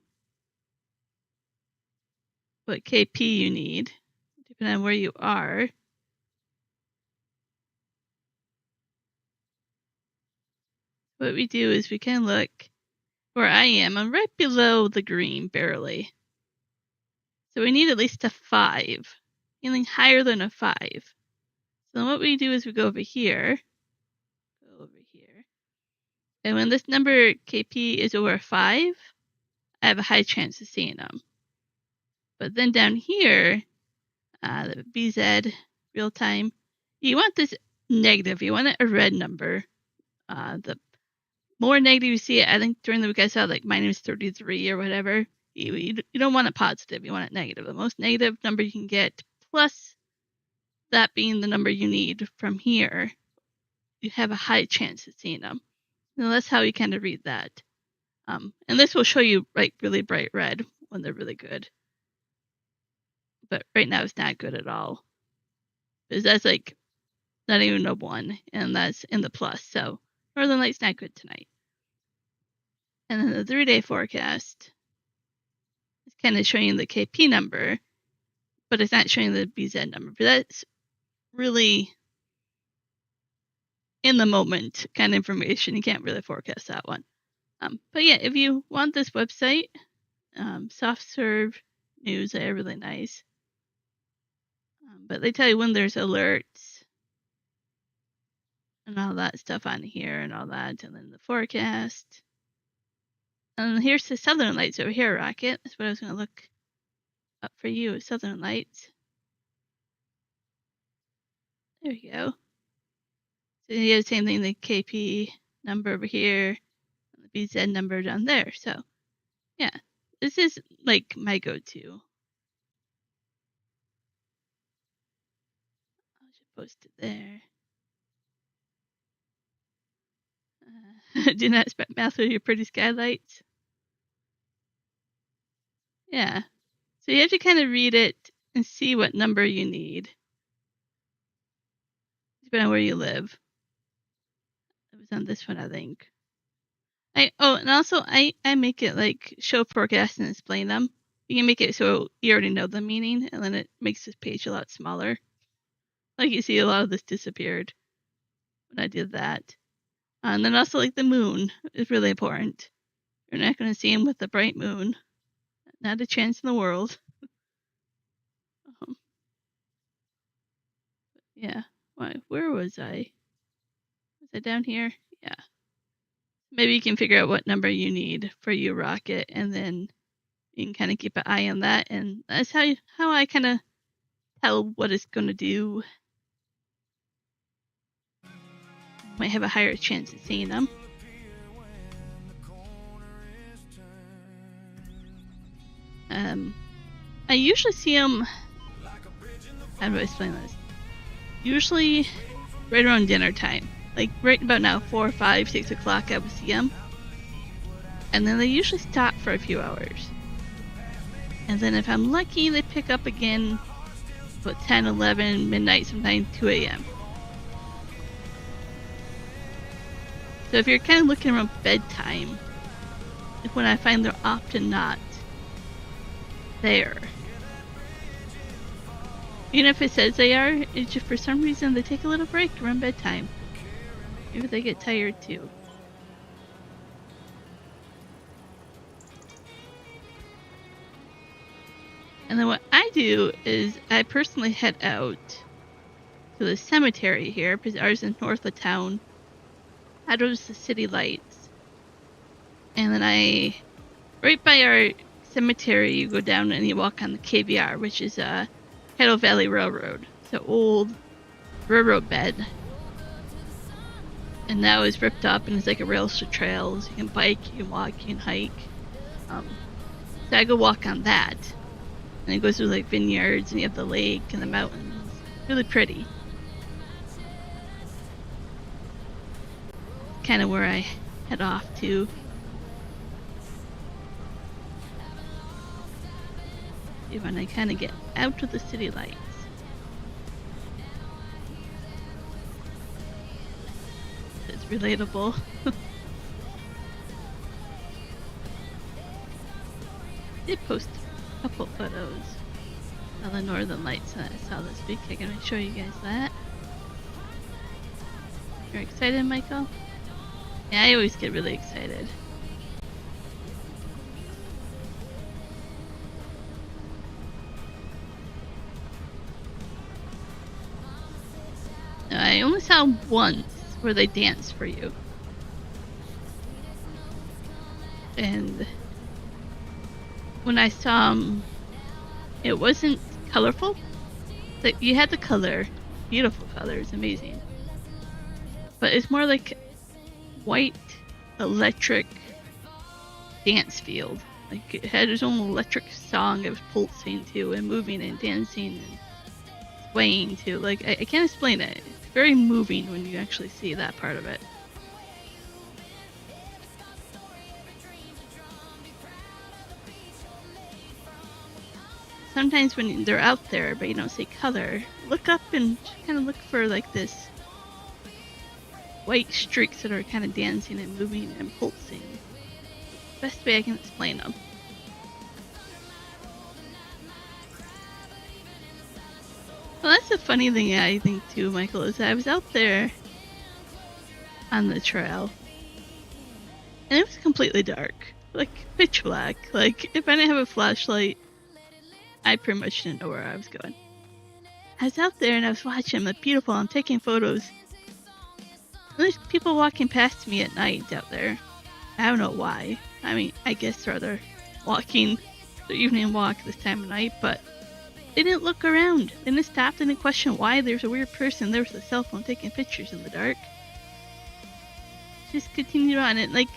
A: what KP you need, depending on where you are. What we do is we can look where I am. I'm right below the green, barely. So we need at least a 5. Anything higher than a 5. So what we do is we go over here. And when this number KP is over 5, I have a high chance of seeing them. But then down here, the BZ real time, you want this negative. You want it a red number. The more negative you see it, I think during the week I saw like minus 33 or whatever. You don't want it positive. You want it negative. The most negative number you can get, plus that being the number you need from here, you have a high chance of seeing them. Now that's how you kind of read that. And this will show you like really bright red when they're really good. But right now it's not good at all. Because that's like not even a 1, and that's in the plus. So Northern Lights not good tonight. And then the 3-day forecast is kind of showing the KP number, but it's not showing the BZ number. But that's really in the moment kind of information. You can't really forecast that one. But yeah, if you want this website, soft serve news, they're really nice. But they tell you when there's alerts and all that stuff on here and all that, and then the forecast. And here's the Southern Lights over here, Rocket. That's what I was going to look up for you, Southern Lights. There we go. So you have the same thing, the KP number over here, and the BZ number down there. So, yeah, this is like my go-to. I'll just post it there. Do not expect math with your pretty skylights. Yeah. So you have to kind of read it and see what number you need, depending on where you live. It was on this one, I think. And also I make it like show forecast and explain them. You can make it so you already know the meaning, and then it makes this page a lot smaller. Like you see, a lot of this disappeared when I did that. And then also like the moon is really important. You're not going to see them with the bright moon. Not a chance in the world. Yeah. Where was I? Was I down here? Yeah. Maybe you can figure out what number you need for your rocket, and then you can kind of keep an eye on that. And that's how I kind of tell what it's going to do. Might have a higher chance of seeing them. I usually see them. How do I explain this? Usually right around dinner time. Like right about now, 4, 5, 6 o'clock, I would see them. And then they usually stop for a few hours. And then if I'm lucky, they pick up again about 10, 11, midnight, sometimes 2 a.m. So if you're kind of looking around bedtime, like when I find they're often not there. Even if it says they are, it's just for some reason they take a little break around bedtime. Maybe they get tired too. And then what I do is I personally head out to the cemetery here, because ours is north of town. I go to the city lights. And then right by our cemetery, you go down and you walk on the KVR, which is Kettle Valley Railroad. It's an old railroad bed. And now it's ripped up and it's like a rails to trails. You can bike, you can walk, you can hike. So I go walk on that. And it goes through like vineyards and you have the lake and the mountains. Really pretty. Kind of where I head off to. When I kind of get out of the city lights. It's relatable. I did post a couple photos of the northern lights that I saw this week. I'm going to show you guys that. You're excited, Michael? Yeah, I always get really excited. I only saw once where they dance for you. And when I saw them, it wasn't colorful. Like, you had the color, beautiful colors, amazing. But it's more like white electric dance field. Like, it had its own electric song it was pulsing to and moving and dancing and swaying to. Like, I can't explain it. It's very moving when you actually see that part of it. Sometimes when they're out there but you don't see color, look up and kind of look for like this white streaks that are kind of dancing and moving and pulsing. Best way I can explain them. Well, that's the funny thing I think too, Michael, is that I was out there on the trail and it was completely dark, like pitch black. Like, if I didn't have a flashlight, I pretty much didn't know where I was going. I was out there and I was watching them, beautiful, I'm taking photos. There's people walking past me at night out there. I don't know why. I mean, I guess they're walking their evening walk this time of night, but they didn't look around. They didn't stop, they didn't question why there's a weird person there with a cell phone taking pictures in the dark. Just continued on it. Like,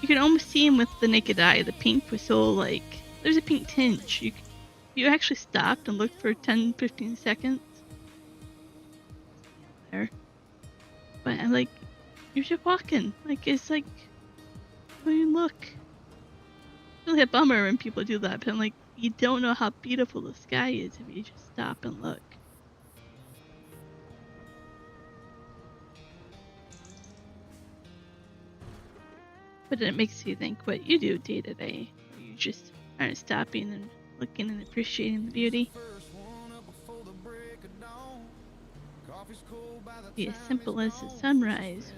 A: you could almost see him with the naked eye. The pink was so like, there's a pink tinge. You actually stopped and looked for 10-15 seconds. There. But I'm like, you're just walking. Like, it's like, I mean, look. It's really a bummer when people do that, but I'm like, you don't know how beautiful the sky is if you just stop and look. But it makes you think what you do day to day. You just aren't stopping and looking and appreciating the beauty. Be as simple as the sunrise.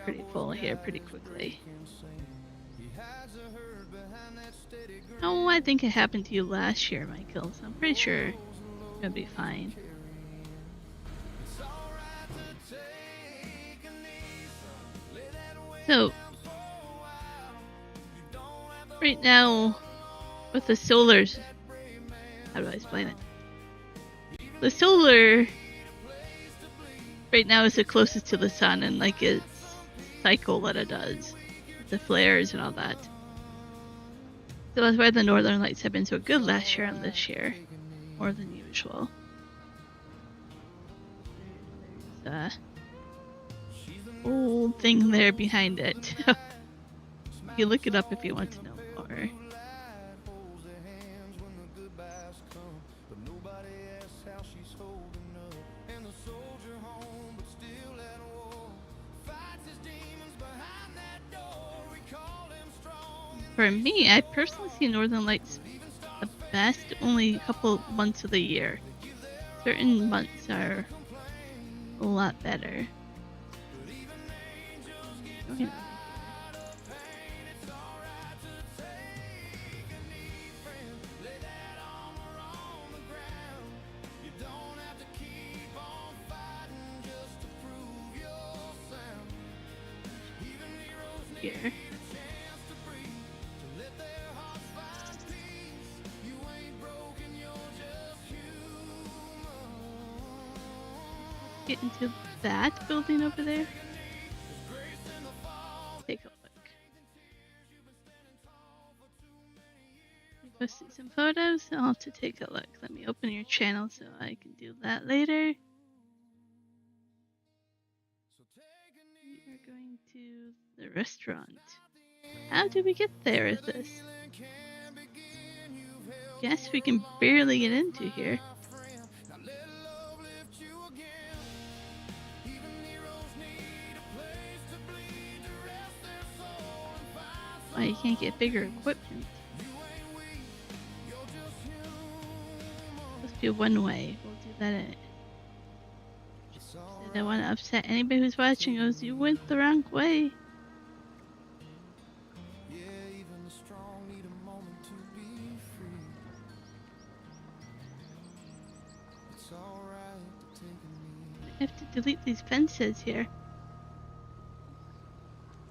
A: Pretty full here pretty quickly. Oh, I think it happened to you last year, Michael, so I'm pretty sure you're gonna be fine. So, right now, with the solars, how do I explain it? The solar right now is the closest to the sun and like its cycle that it does, the flares and all that. So that's why the northern lights have been so good last year and this year, more than usual. There's a old thing there behind it. You can look it up if you want to know more. For me, I personally see northern lights the best only a couple months of the year. Certain months are a lot better. Okay. here. Get into that building over there. Take a look. Posted some photos. I'll have to take a look. Let me open your channel so I can do that later. We are going to the restaurant. How did we get there with this? Guess we can barely get into here. Why you can't get bigger equipment? Let's do one way. We'll do that in it. I don't want to upset anybody who's watching. Goes, you went the wrong way. I have to delete these fences here.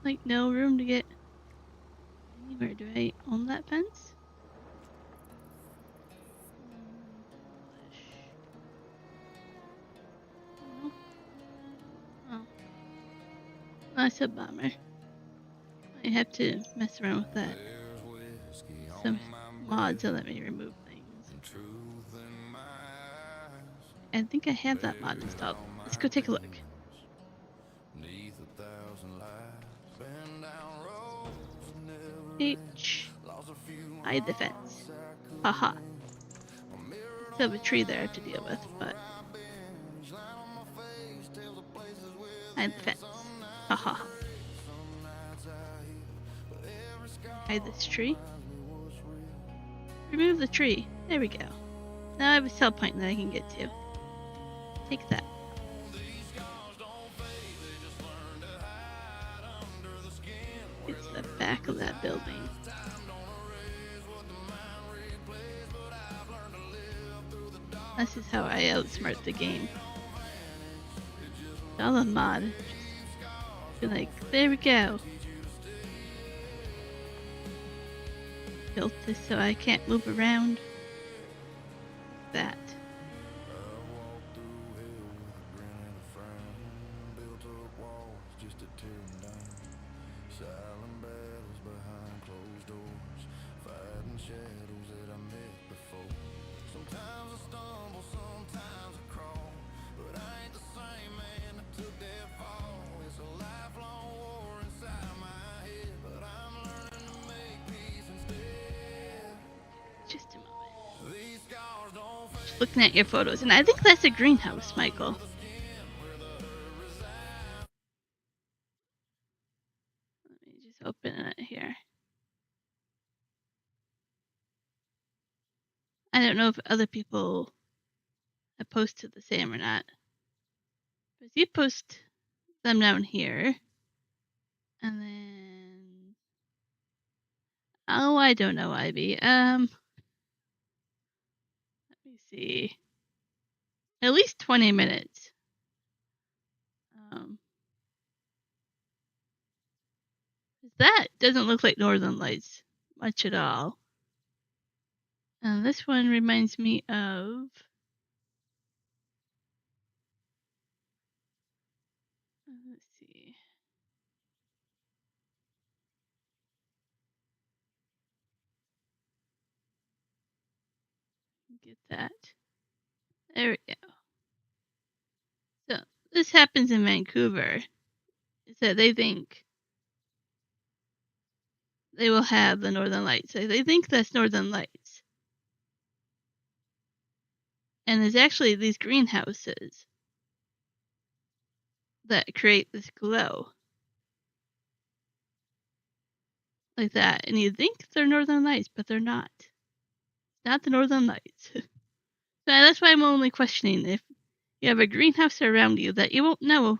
A: Like no room to get anywhere. Do I own that fence? Oh. That's a bummer. I have to mess around with that. Some mods will let me remove things. I think I have that mod installed. Let's go take a look. H. Hide the fence. Haha. Still have a tree there I have to deal with, but hide the fence. Haha. Hide this tree. Remove the tree. There we go. Now I have a sell point that I can get to. Take that. It's the back of that building. This is how I outsmart the game. All the mod. Be like, there we go. Built this so I can't move around. That. Just a moment. Just looking at your photos, and I think that's a greenhouse, Michael. Let me just open it here. I don't know if other people have posted the same or not. But you post them down here. And then... Oh, I don't know, Ivy. Let me see. At least 20 minutes. That doesn't look like Northern Lights much at all. And this one reminds me of... Let's see. Get that. There we go. So this happens in Vancouver. Is that they think they will have the Northern Lights. They think that's Northern Lights. And there's actually these greenhouses that create this glow. Like that. And you think they're Northern Lights, but they're not. Not the Northern Lights. So that's why I'm only questioning if you have a greenhouse around you that you won't know.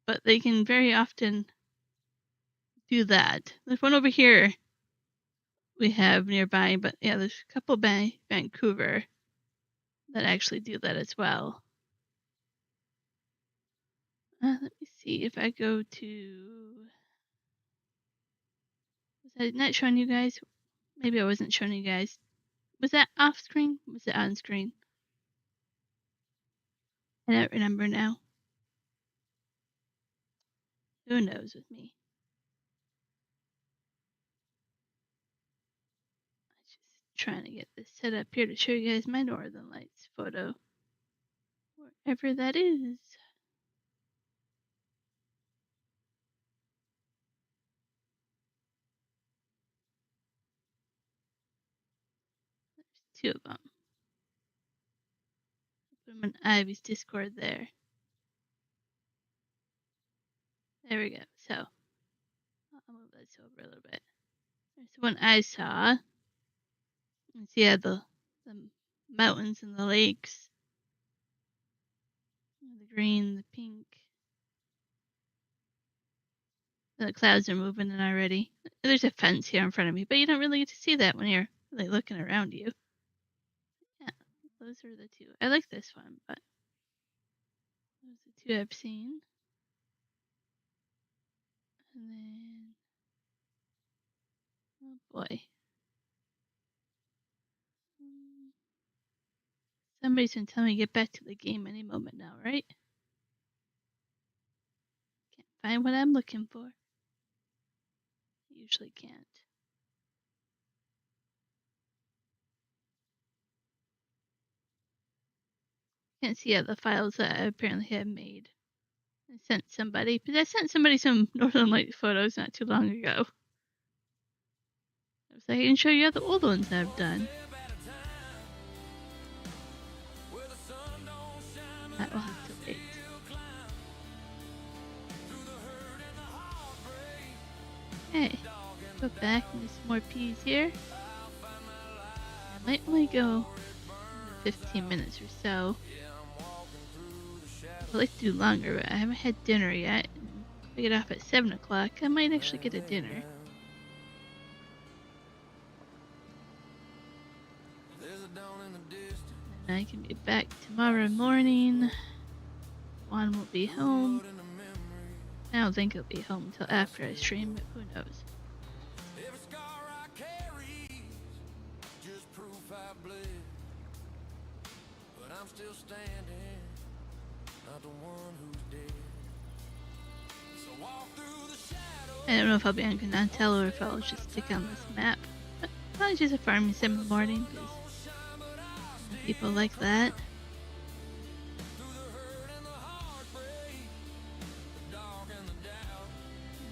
A: But they can very often do that. There's one over here we have nearby, but yeah, there's a couple by Vancouver that actually do that as well. Let me see if I go to. Was I not showing you guys? Maybe I wasn't showing you guys. Was that off screen? Was it on screen? I don't remember now. Who knows with me? I'm just trying to get this set up here to show you guys my Northern Lights photo. Wherever that is. There's two of them. Put them in Ivy's Discord there. There we go. So, I'll move this over a little bit. There's the one I saw. You see the mountains and the lakes. The green, the pink. The clouds are moving in already. There's a fence here in front of me, but you don't really get to see that when you're really looking around you. Yeah, those are the two. I like this one, but those are the two I've seen. And then, oh boy. Somebody's gonna tell me to get back to the game any moment now, right? Can't find what I'm looking for. I usually can't. Can't see all the files that I apparently have made. I sent somebody, but I sent somebody some Northern Light photos not too long ago. I was like, I can show you all the old ones I've done. That will have to wait. Okay, go back and do some more peas here. I might only go 15 minutes or so. I'd like to do longer, but I haven't had dinner yet. If I get off at 7 o'clock, I might actually get a dinner. And I can be back tomorrow morning. Juan won't be home. I don't think he'll be home until after I stream, but who knows. I don't know if I'll be on Canantel or if I'll just stick on this map. But probably just a farming sim in the morning because people like that.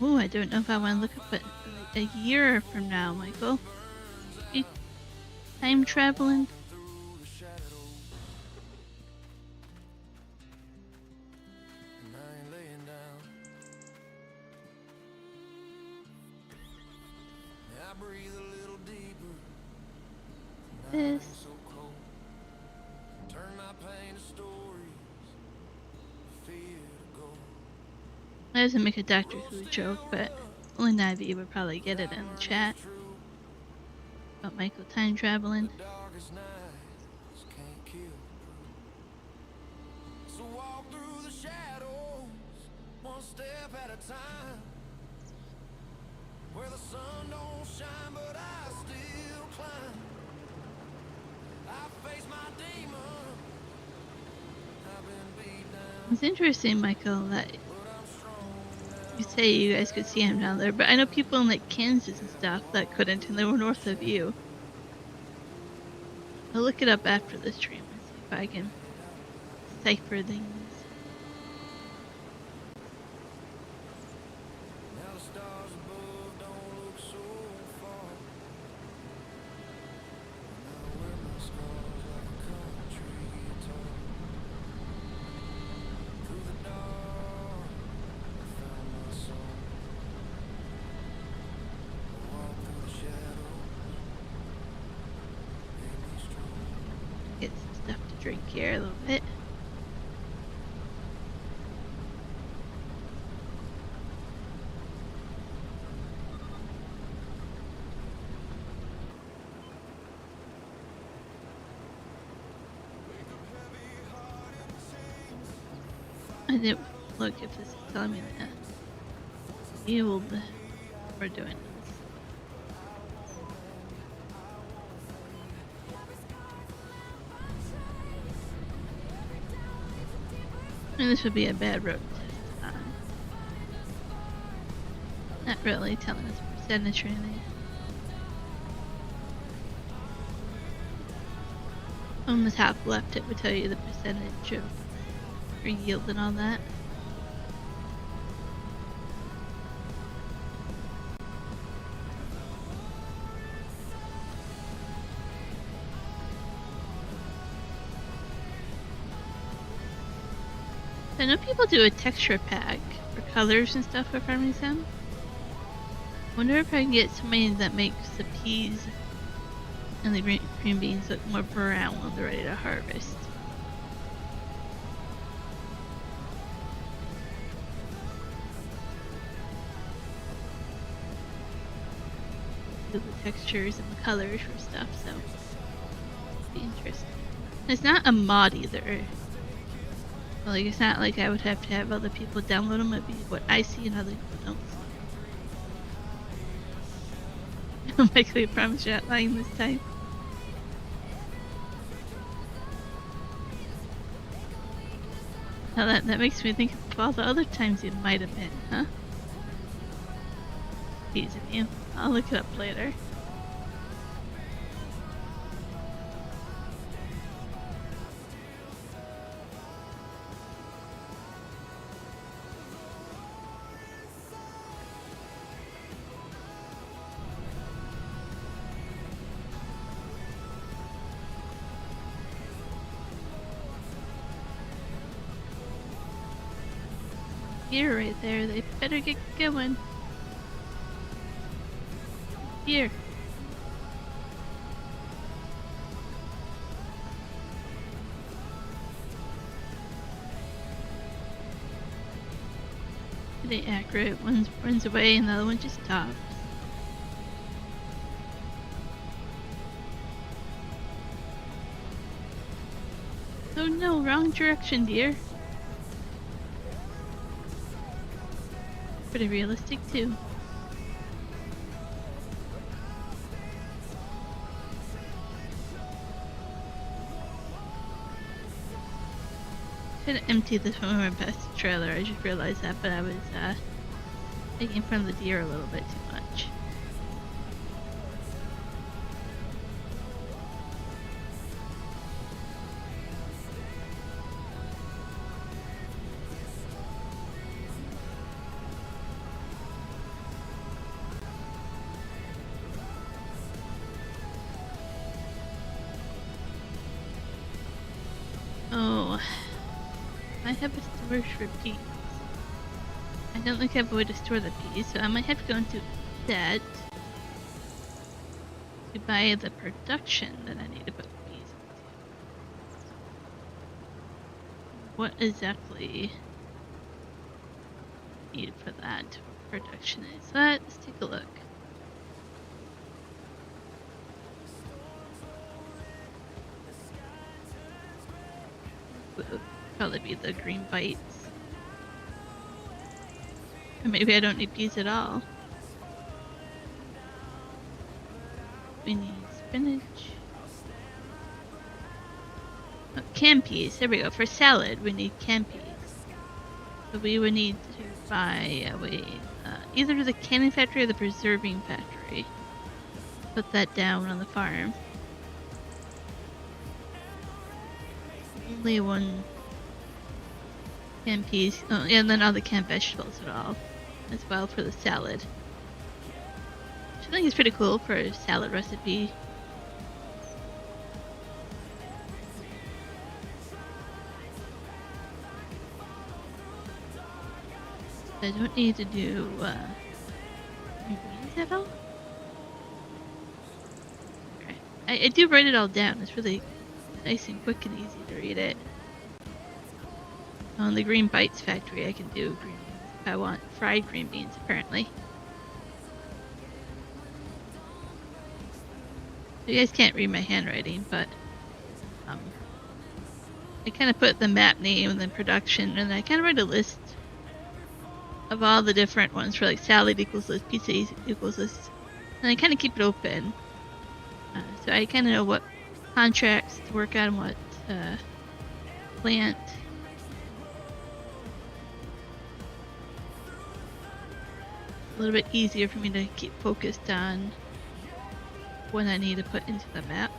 A: Ooh, I don't know if I want to look up it like a year from now, Michael. Be time traveling. This. I was gonna make a Doctor Who joke, but only Navi would probably get it in the chat. About Michael time traveling. Where the sun don't shine, but I still climb. I face my demon. I've been beat down. It's interesting, Michael, that you say you guys could see him down there, but I know people in like Kansas and stuff that couldn't, and they were north of you. I'll look it up after the stream and see if I can decipher things. Get some stuff to drink here a little bit. I didn't look if this is telling me that yield we're doing this. And this would be a bad road test on. Not really telling us percentage or anything. On the top left, it would tell you the percentage of your yield and all that. I know people do a texture pack for colors and stuff for farming sim. I wonder if I can get somebody that makes the peas and the green beans look more brown when they're ready to harvest. Do the textures and the colors for stuff, so it'll be interesting. It's not a mod either. Like, it's not like I would have to have other people download them. It'd be what I see and other people don't see. I'm actually promise you're not lying this time. Now that makes me think of all the other times you might have been, huh? Teasing you. I'll look it up later. Here, right there. They better get going. Here. Pretty accurate. One runs away and the other one just stops. Oh no, wrong direction, dear. Pretty realistic too. Should empty this one with my best trailer. I just realized that, but I was making fun of the deer a little bit too much. Oh, I have a storage for peas. I don't think I have a way to store the peas, so I might have to go into debt to buy the production that I need to put the peas into. What exactly needed for that production is? Let's take a look. Would probably be the green bites. Or maybe I don't need peas at all. We need spinach. Oh, canned peas. There we go. For salad, we need canned peas. So we would need to buy either the canning factory or the preserving factory. Put that down on the farm. Only one canned peas, and then all the canned vegetables at all, as well for the salad. Which I think is pretty cool for a salad recipe. I don't need to do beans at all. Okay. I do write it all down. It's really nice and quick and easy to read it. On the green bites factory, I can do green beans if I want fried green beans, apparently. You guys can't read my handwriting, but I kind of put the map name and then production, and I kind of write a list of all the different ones for like salad equals this, pizza equals this, and I kind of keep it open. So I kind of know what contracts to work on, what plant. A little bit easier for me to keep focused on what I need to put into the map.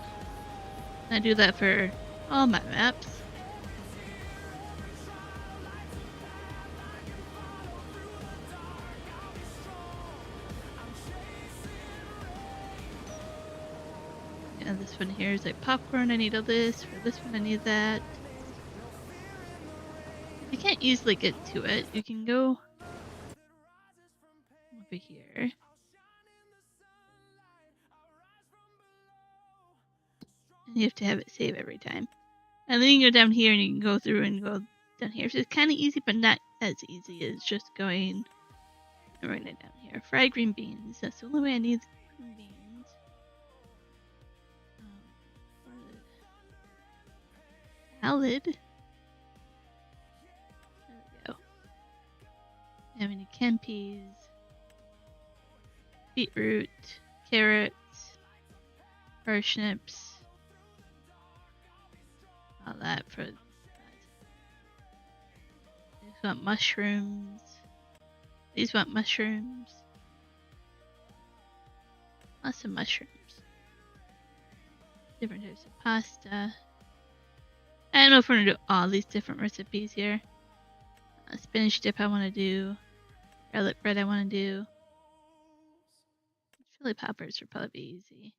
A: And I do that for all my maps. And this one here is like popcorn. I need all this. For this one, I need that. If you can't easily get to it, you can go over here. And you have to have it save every time. And then you can go down here and you can go through and go down here. So it's kind of easy, but not as easy as just going and writing it down here. Fried green beans. That's the only way I need green beans. Salad. There we go. And we need canned peas, beetroot, carrots, parsnips. All that for that. These want mushrooms. These want mushrooms. Lots of mushrooms. Different types of pasta. I don't know if we're gonna do all these different recipes here. Spinach dip I want to do. Garlic bread I want to do. Chili poppers would probably be easy.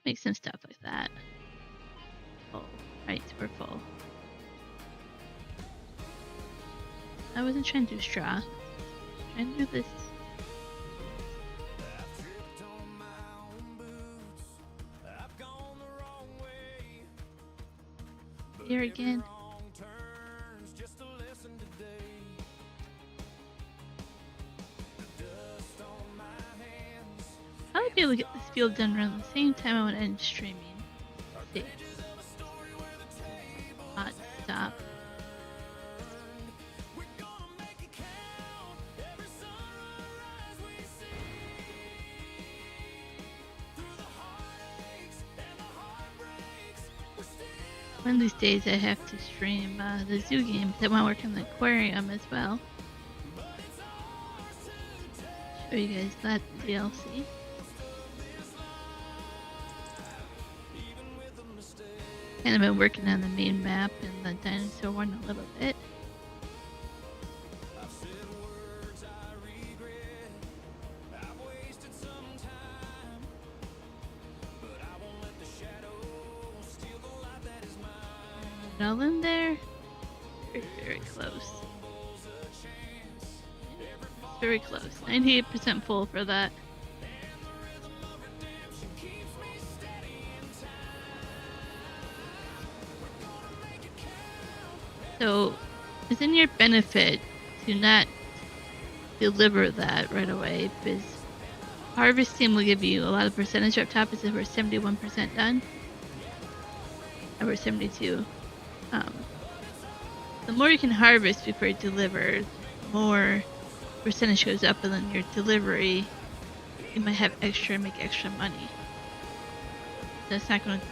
A: Make some stuff like that. Oh, right, we're full. I wasn't trying to do straw. I was trying to do this. Here again. I'll be able to get this field done around the same time I want to end streaming. See. Hot stop. One of these days I have to stream the zoo game because I want to work on the aquarium as well. Show you guys that DLC. And I've been working on the main map and the dinosaur one a little bit. All in there. Very, very close. Very close. 98% full for that. So, it's in your benefit to not deliver that right away because harvesting will give you a lot of percentage up top. It's we're 71% done. And we're 72. The more you can harvest before you deliver, the more percentage goes up, and then your delivery, you might have extra, make extra money. That's not going to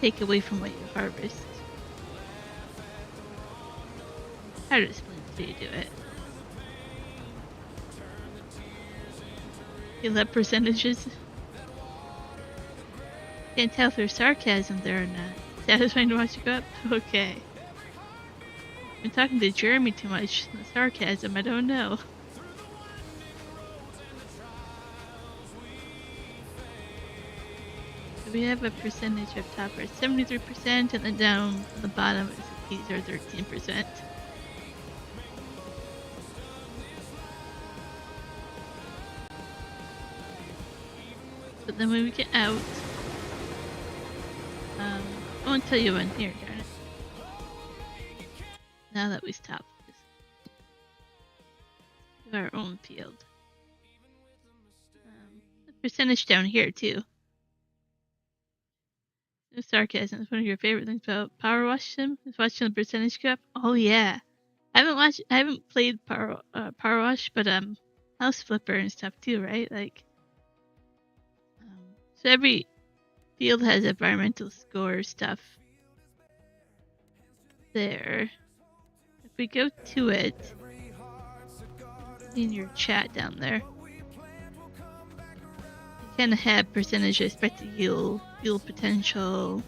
A: take away from what you harvest. How to explain until you do it. You love percentages? Can't tell if there's sarcasm there or not. Satisfying to watch you go up? Okay. I've been talking to Jeremy too much. The sarcasm, I don't know. So we have a percentage up top for 73%, and then down the bottom is these are 13%. But then when we get out, I won't tell you when here, darn it. Now that we stopped this, do our own field. The percentage down here too. No sarcasm. It's one of your favorite things about Power Wash Sim is watching the percentage go up. Oh yeah, I haven't played Power Wash, but House Flipper and stuff too, right? Like, so every field has environmental score stuff there. If we go to it, in your chat down there, you kind of have percentage of expected yield, fuel potential,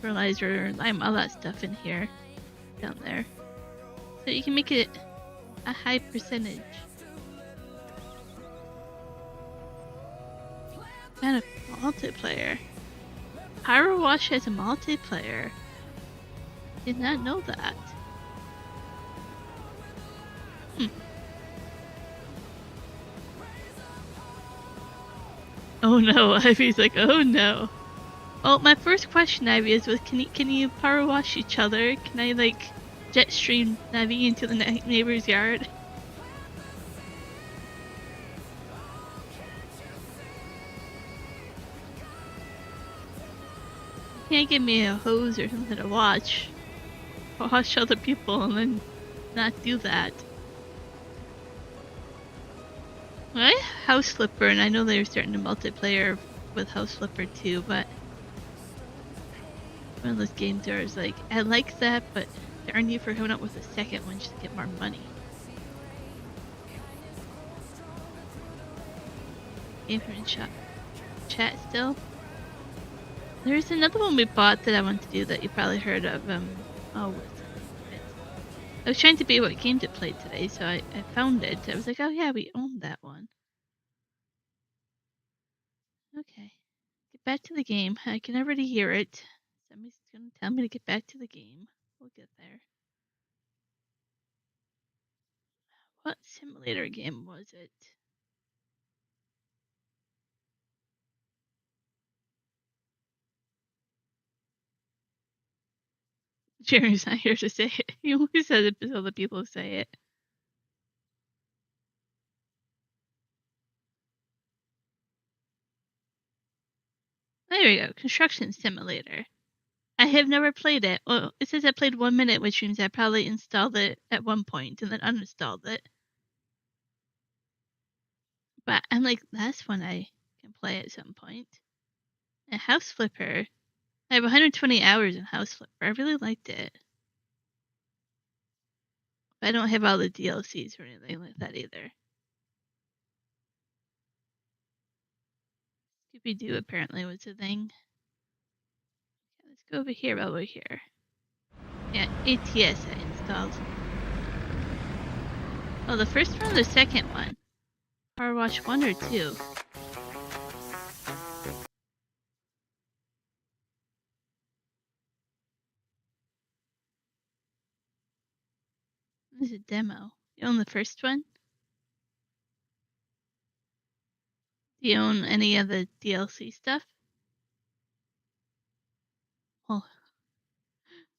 A: fertilizer, lime, all that stuff in here, down there. So you can make it a high percentage. And a multiplayer. Power Wash has a multiplayer. Did not know that. Oh no, Ivy's like, oh no. Well, my first question, Ivy, is can you power wash each other? Can I like jet stream Ivy into the neighbor's yard? You can't give me a hose or something to wash other people and then not do that. I House Flipper, and I know they're starting to multiplayer with House Flipper too, but one of those games where it's like, I like that, but darn you for coming up with a second one just to get more money. Game for chat still. There's another one we bought that I want to do that you probably heard of. Oh, what's it? I was trying to be what game to play today, so I found it. I was like, oh yeah, we owned that one. Okay. Get back to the game. I can already hear it. Somebody's gonna tell me to get back to the game. We'll get there. What simulator game was it? Jeremy's not here to say it. He always says it because other people say it. There we go. Construction Simulator. I have never played it. Well, it says I played 1 minute, which means I probably installed it at one point and then uninstalled it. But I'm like, that's when I can play at some point. And House Flipper. I have 120 hours in House Flipper. I really liked it. But I don't have all the DLCs or anything like that either. Scooby-Doo apparently was a thing. Okay, let's go over here while we're here. Yeah, ATS I installed. Oh, the first one or the second one? Power Wash 1 or 2? This is a demo. You own the first one? Do you own any of the DLC stuff? Well,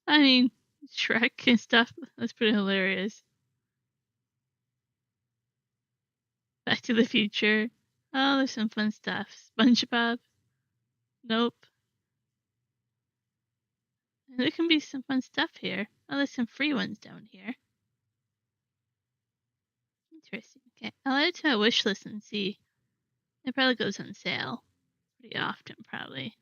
A: I mean, Shrek and stuff. That's pretty hilarious. Back to the Future. Oh, there's some fun stuff. SpongeBob. Nope. There can be some fun stuff here. Oh, there's some free ones down here. Interesting. Okay, I'll add it to my wish list and see. It probably goes on sale pretty often, probably.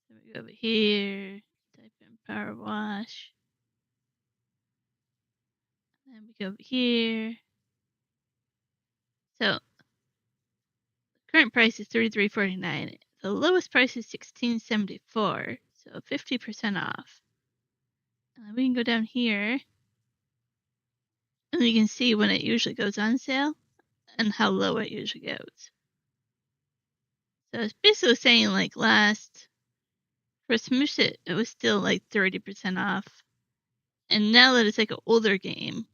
A: So we go over here, type in Power Wash. Then we go over here. So current price is $33.49. The lowest price is $16.74, so 50% off. And then we can go down here, and you can see when it usually goes on sale and how low it usually goes. So it's basically saying like for Smush it was still like 30% off. And now that it's like an older game,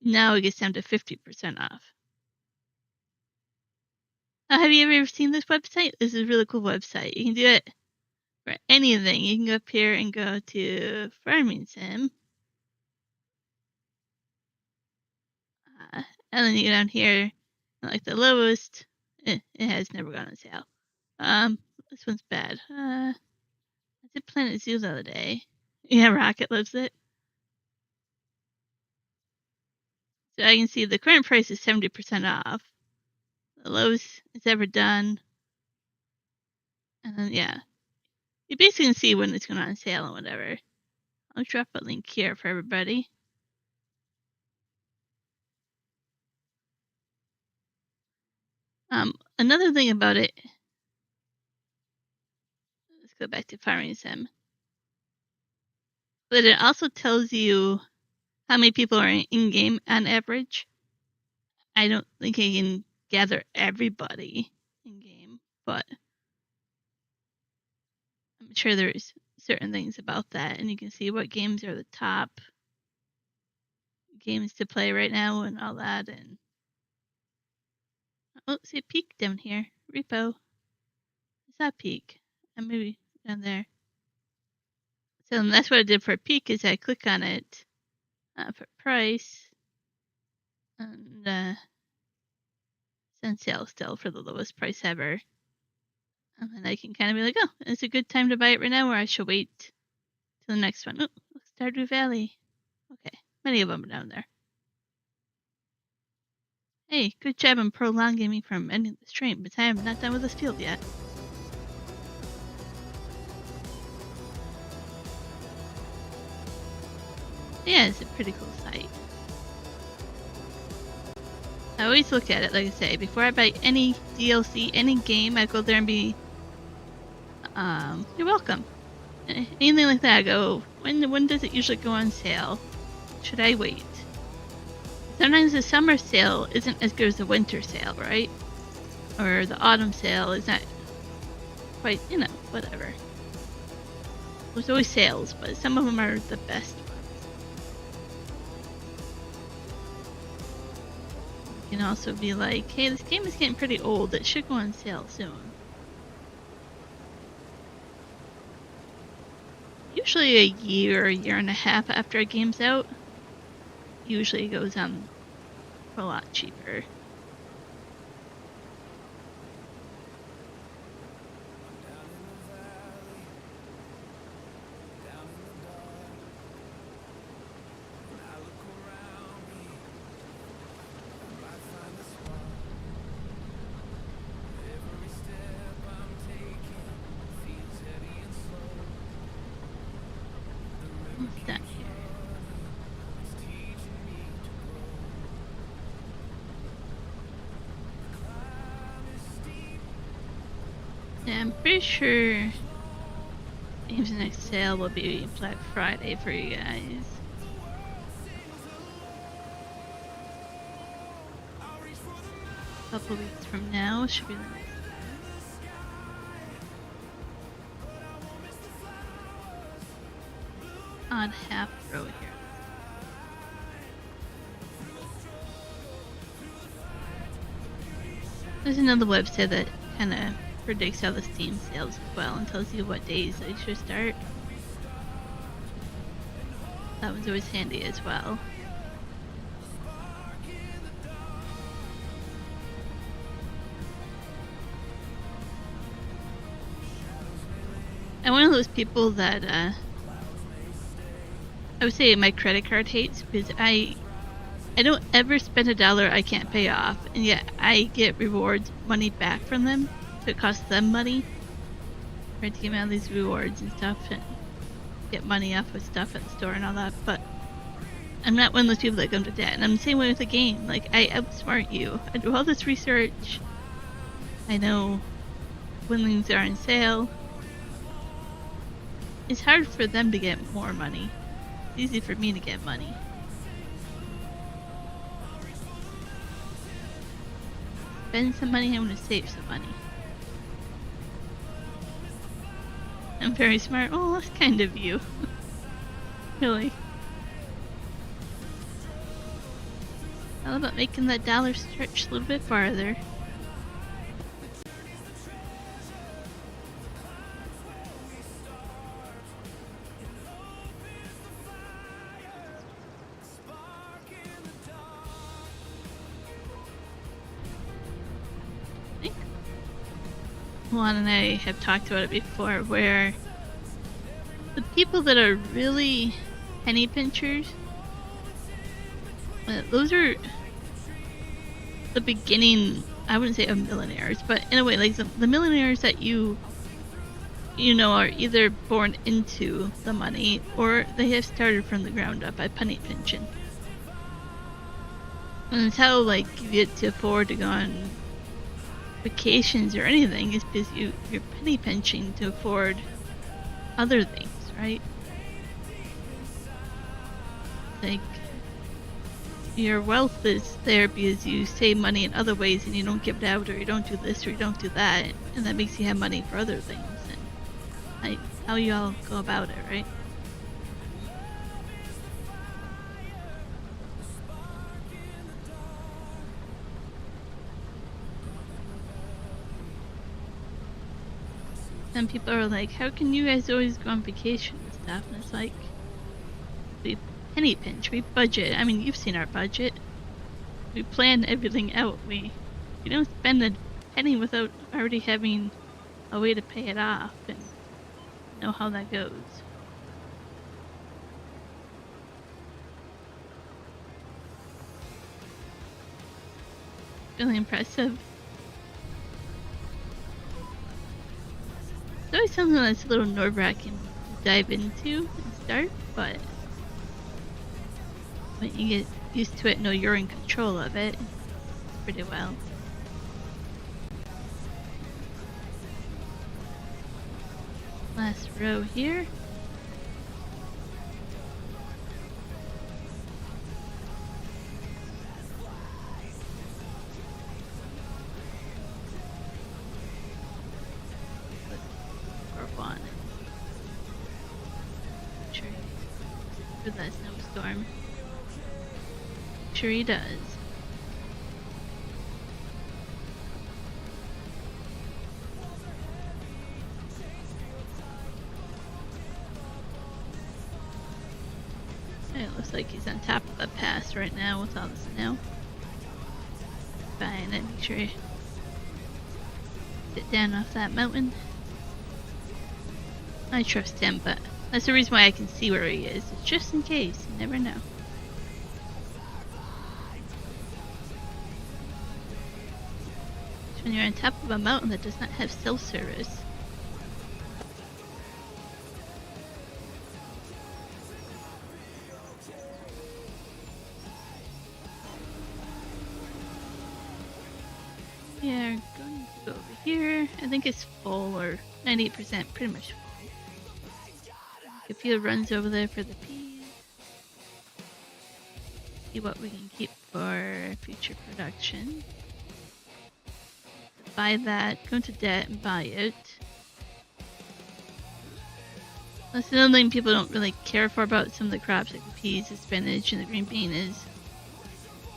A: now it gets down to 50% off. Have you ever seen this website? This is a really cool website. You can do it for anything. You can go up here and go to Farming Sim. And then you go down here, like the lowest, it has never gone on sale. This one's bad. That's did Planet Zoo the other day. Yeah, Rocket loves it. So I can see the current price is 70% off. The lowest it's ever done. And then, yeah. You basically can see when it's going on sale and whatever. I'll drop a link here for everybody. Another thing about it, let's go back to Farming Sim. But it also tells you how many people are in game on average. I don't think I can gather everybody in game, but I'm sure there's certain things about that, and you can see what games are the top games to play right now and all that. And oh, see a peak down here, repo. Is that peak? And maybe down there. So that's what I did for peak is I click on it, for price, and it's on sale still for the lowest price ever. And then I can kind of be like, oh, it's a good time to buy it right now, or I should wait till the next one. Oh, Stardew Valley. Okay, many of them are down there. Hey, good job in prolonging me from ending the stream, but I am not done with this field yet. Yeah, it's a pretty cool site. I always look at it, like I say, before I buy any DLC, any game, I go there and be, you're welcome. Anything like that, I go, when does it usually go on sale? Should I wait? Sometimes the summer sale isn't as good as the winter sale, right? Or the autumn sale is not quite, whatever. There's always sales, but some of them are the best ones. You can also be like, hey, this game is getting pretty old. It should go on sale soon. Usually a year and a half after a game's out, usually it goes on for a lot cheaper. Yeah, I'm pretty sure Games next sale will be Black Friday for you guys. A couple weeks from now should be the next one. On half row here. There's another website that kind of predicts how the Steam sales as well and tells you what days they should start. That one's always handy as well. I'm one of those people that I would say my credit card hates because I don't ever spend $1 I can't pay off, and yet I get rewards money back from them. So it costs them money. Trying to get me all these rewards and stuff and get money off of stuff at the store and all that, but I'm not one of those people that go into debt. And I'm the same way with the game. Like, I outsmart you. I do all this research. I know when things are on sale. It's hard for them to get more money. It's easy for me to get money. Spend some money, I'm going to save some money. I'm very smart. Oh, that's kind of you. Really. How about making that dollar stretch a little bit farther? Juan and I have talked about it before, where people that are really penny pinchers, those are the beginning, I wouldn't say of millionaires, but in a way, like the millionaires that you know are either born into the money or they have started from the ground up by penny pinching. And it's how like you get to afford to go on vacations or anything is because you're penny pinching to afford other things, right? Like your wealth is there because you save money in other ways and you don't give it out, or you don't do this or you don't do that, and that makes you have money for other things. And how you all go about it, right? Some people are like, how can you guys always go on vacation and stuff? And it's like, we penny pinch, we budget. I mean, you've seen our budget. We plan everything out. We don't spend a penny without already having a way to pay it off and know how that goes. Really impressive. It's always something that's a little nerve-wracking to dive into and start, but when you get used to it, know you're in control of it pretty well. Last row here. One. Sure, for that snowstorm. Sure he does. It looks like he's on top of the pass right now with all the snow. Fine, and make sure you sit down off that mountain. I trust him, but that's the reason why I can see where he is. It's just in case. You never know. It's when you're on top of a mountain that does not have cell service. Yeah, we're going to go over here. I think it's full, or 98%, pretty much full. A few runs over there for the peas. See what we can keep for future production. Buy that, go into debt and buy it. That's another thing people don't really care for about some of the crops, like the peas, the spinach, and the green bean, is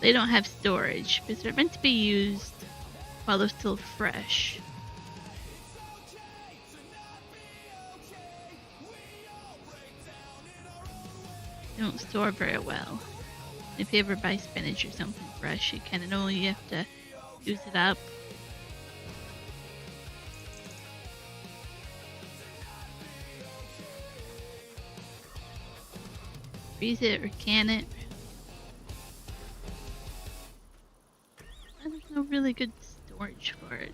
A: they don't have storage because they're meant to be used while they're still fresh. They don't store very well. If you ever buy spinach or something fresh, you kind of know you have to use it up. Freeze it or can it. And there's no really good storage for it.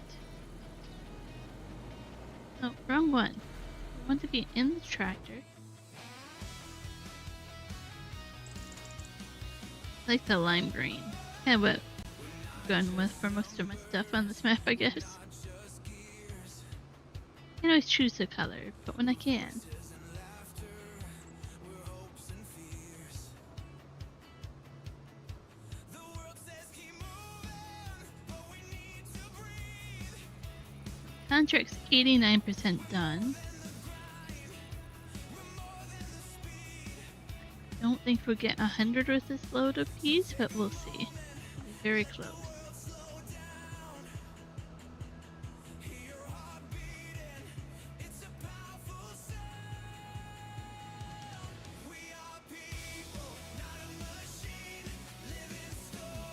A: Oh, wrong one. I want to be in the tractor. I like the lime green. Kind of what I'm going with for most of my stuff on this map, I guess. I can always choose the color, but when I can. Contract's 89% done. Don't think we'll get 100 with this load of peas, but we'll see. We'll be very close.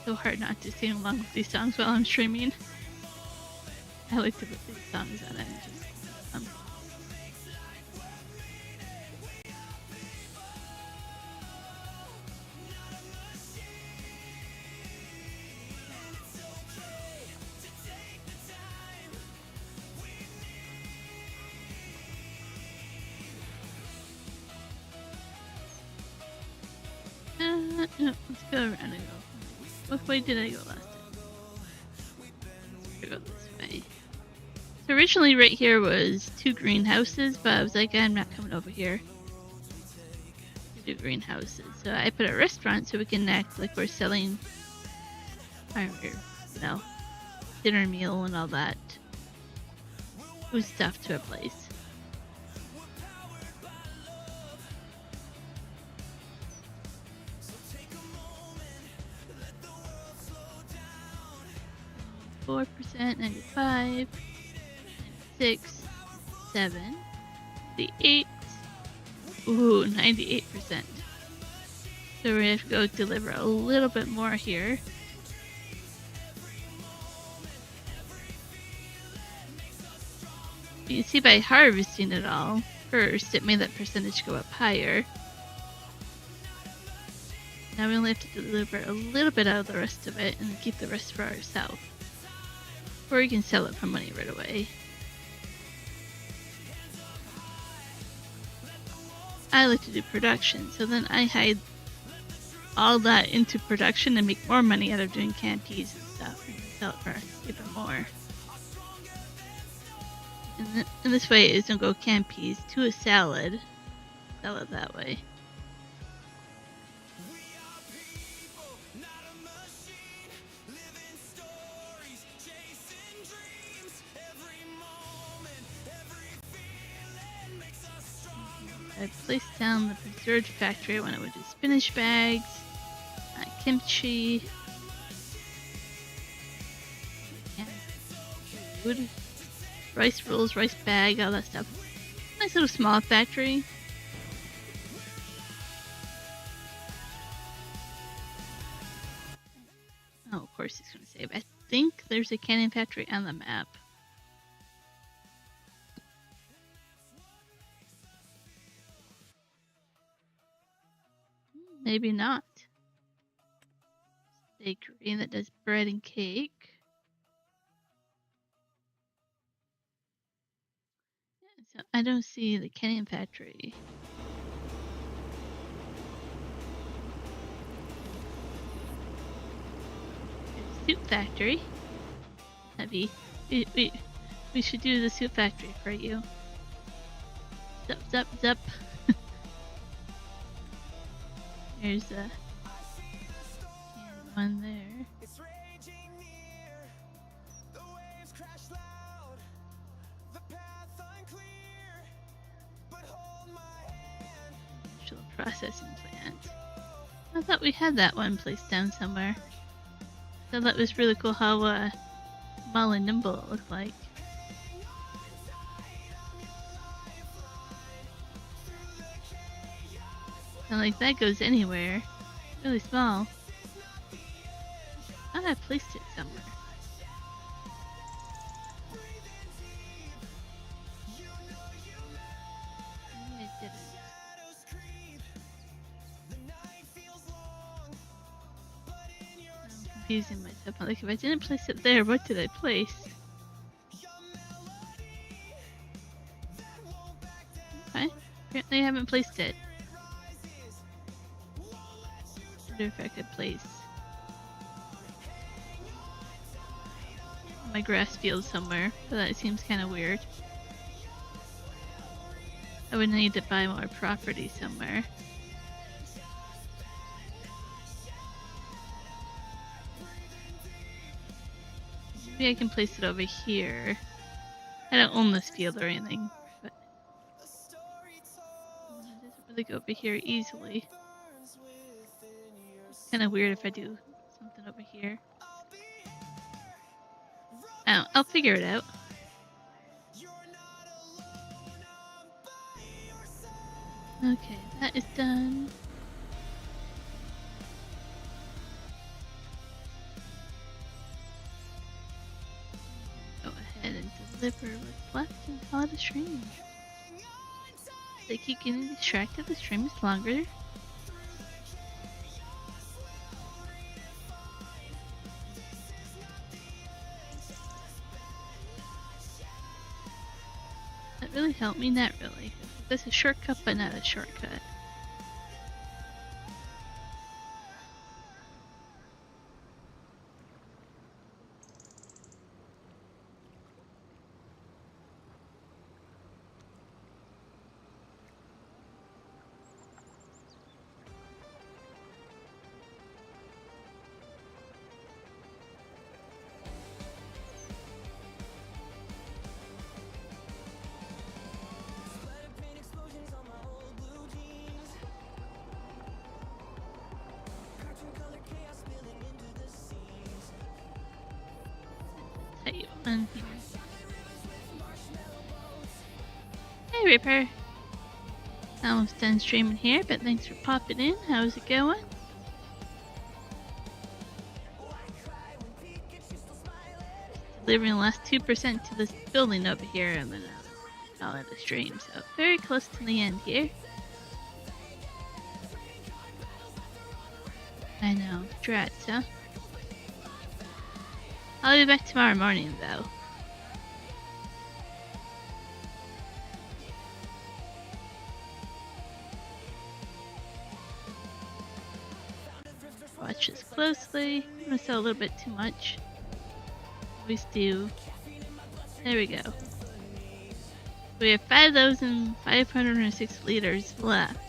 A: So hard not to sing along with these songs while I'm streaming. I like to put these songs on it and just No, let's go around and go. What way did I go last time? Let's go this way. So originally right here was 2 greenhouses, but I was like, I'm not coming over here to do greenhouses. So I put a restaurant so we can act like we're selling our, dinner meal and all that food stuff to a place. $4, 95, 96, 7, the 8. Ooh, 98%. So we have to go deliver a little bit more here. You can see by harvesting it all first, it made that percentage go up higher. Now we only have to deliver a little bit out of the rest of it and keep the rest for ourselves. Or you can sell it for money right away. I like to do production, so then I hide all that into production and make more money out of doing canned peas and stuff and sell it for even more. And this way it doesn't go canned peas to a salad. Sell it that way. I placed down the preserved factory when I would do spinach bags, kimchi, and food, rice rolls, rice bag, all that stuff. Nice little small factory. Oh, of course he's going to save. I think there's a canning factory on the map. Maybe not. Bakery that does bread and cake. Yeah, so I don't see the canning factory. There's soup factory. Heavy. We should do the soup factory for you. Zup, zup, zup. There's a one there. Industrial processing plant. I thought we had that one placed down somewhere. I thought that was really cool how small and nimble it looked like. And like that goes anywhere. Really small. I thought I placed it somewhere. Maybe I didn't. I'm confusing myself. Like if I didn't place it there, what did I place? Okay. Apparently I haven't placed it. I wonder if I could place my grass field somewhere, but that seems kind of weird. I would need to buy more property somewhere. Maybe I can place it over here. I don't own this field or anything, but it doesn't really go over here easily. It's kind of weird if I do something over here. Oh, I'll figure it out. Okay, that is done. Go ahead and deliver what's left and follow the stream. They keep getting distracted, the stream is longer. That really helped me? Not really. That's a shortcut, but not a shortcut. on here. Hey Ripper. Almost done streaming here, but thanks for popping in. How's it going? Delivering the last 2% to this building over here, and then I'll call it a stream. So very close to the end here. I know, drats, huh? I'll be back tomorrow morning though. Watch this closely. I'm gonna sell a little bit too much. Always do. There we go. We have 5,506 liters left.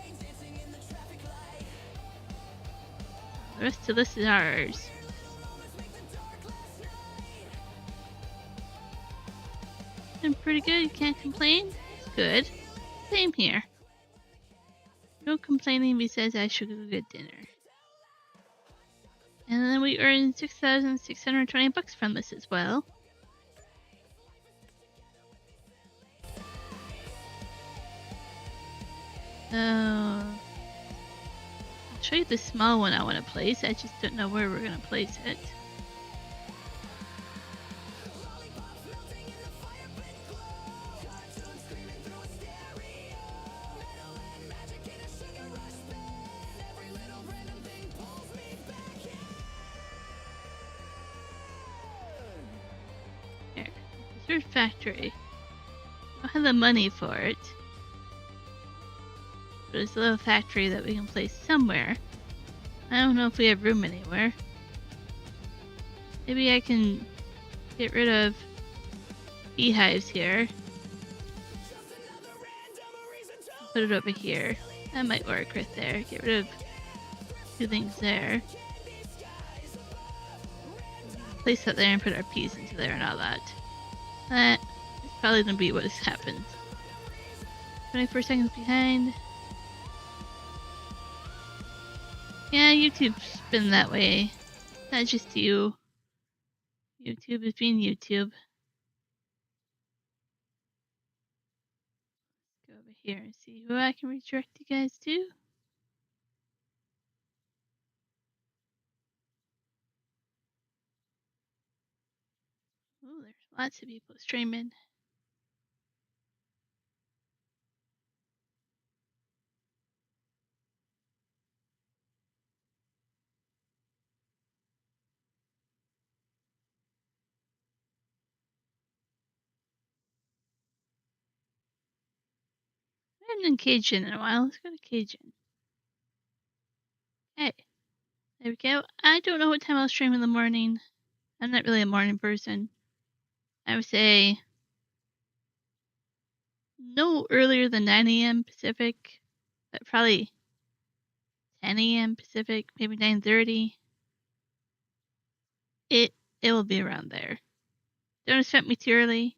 A: The rest of this is ours. Been pretty good, you can't complain. It's good. Same here. No complaining besides I should go get dinner. And then we earned 6,620 bucks from this as well. I'll show you the small one I want to place. I just don't know where we're going to place it. Here, reserve factory. I don't have the money for it. But it's a little factory that we can place somewhere. I don't know if we have room anywhere. Maybe I can get rid of beehives here. Put it over here. That might work right there. Get rid of 2 things there. Place that there and put our peas into there and all that. That is probably going to be what happens. 24 seconds behind. Yeah, YouTube's been that way. Not just you. YouTube is being YouTube. Let's go over here and see who I can redirect you guys to. Oh, there's lots of people streaming. I haven't done Cajun in a while. Let's go to Cajun. Hey, there we go. I don't know what time I'll stream in the morning. I'm not really a morning person. I would say no earlier than 9 a.m. Pacific, but probably 10 a.m. Pacific, maybe 9:30. It will be around there. Don't expect me too early,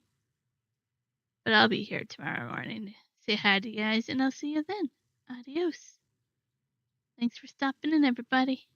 A: but I'll be here tomorrow morning. Say hi to you guys, and I'll see you then. Adios. Thanks for stopping in, everybody.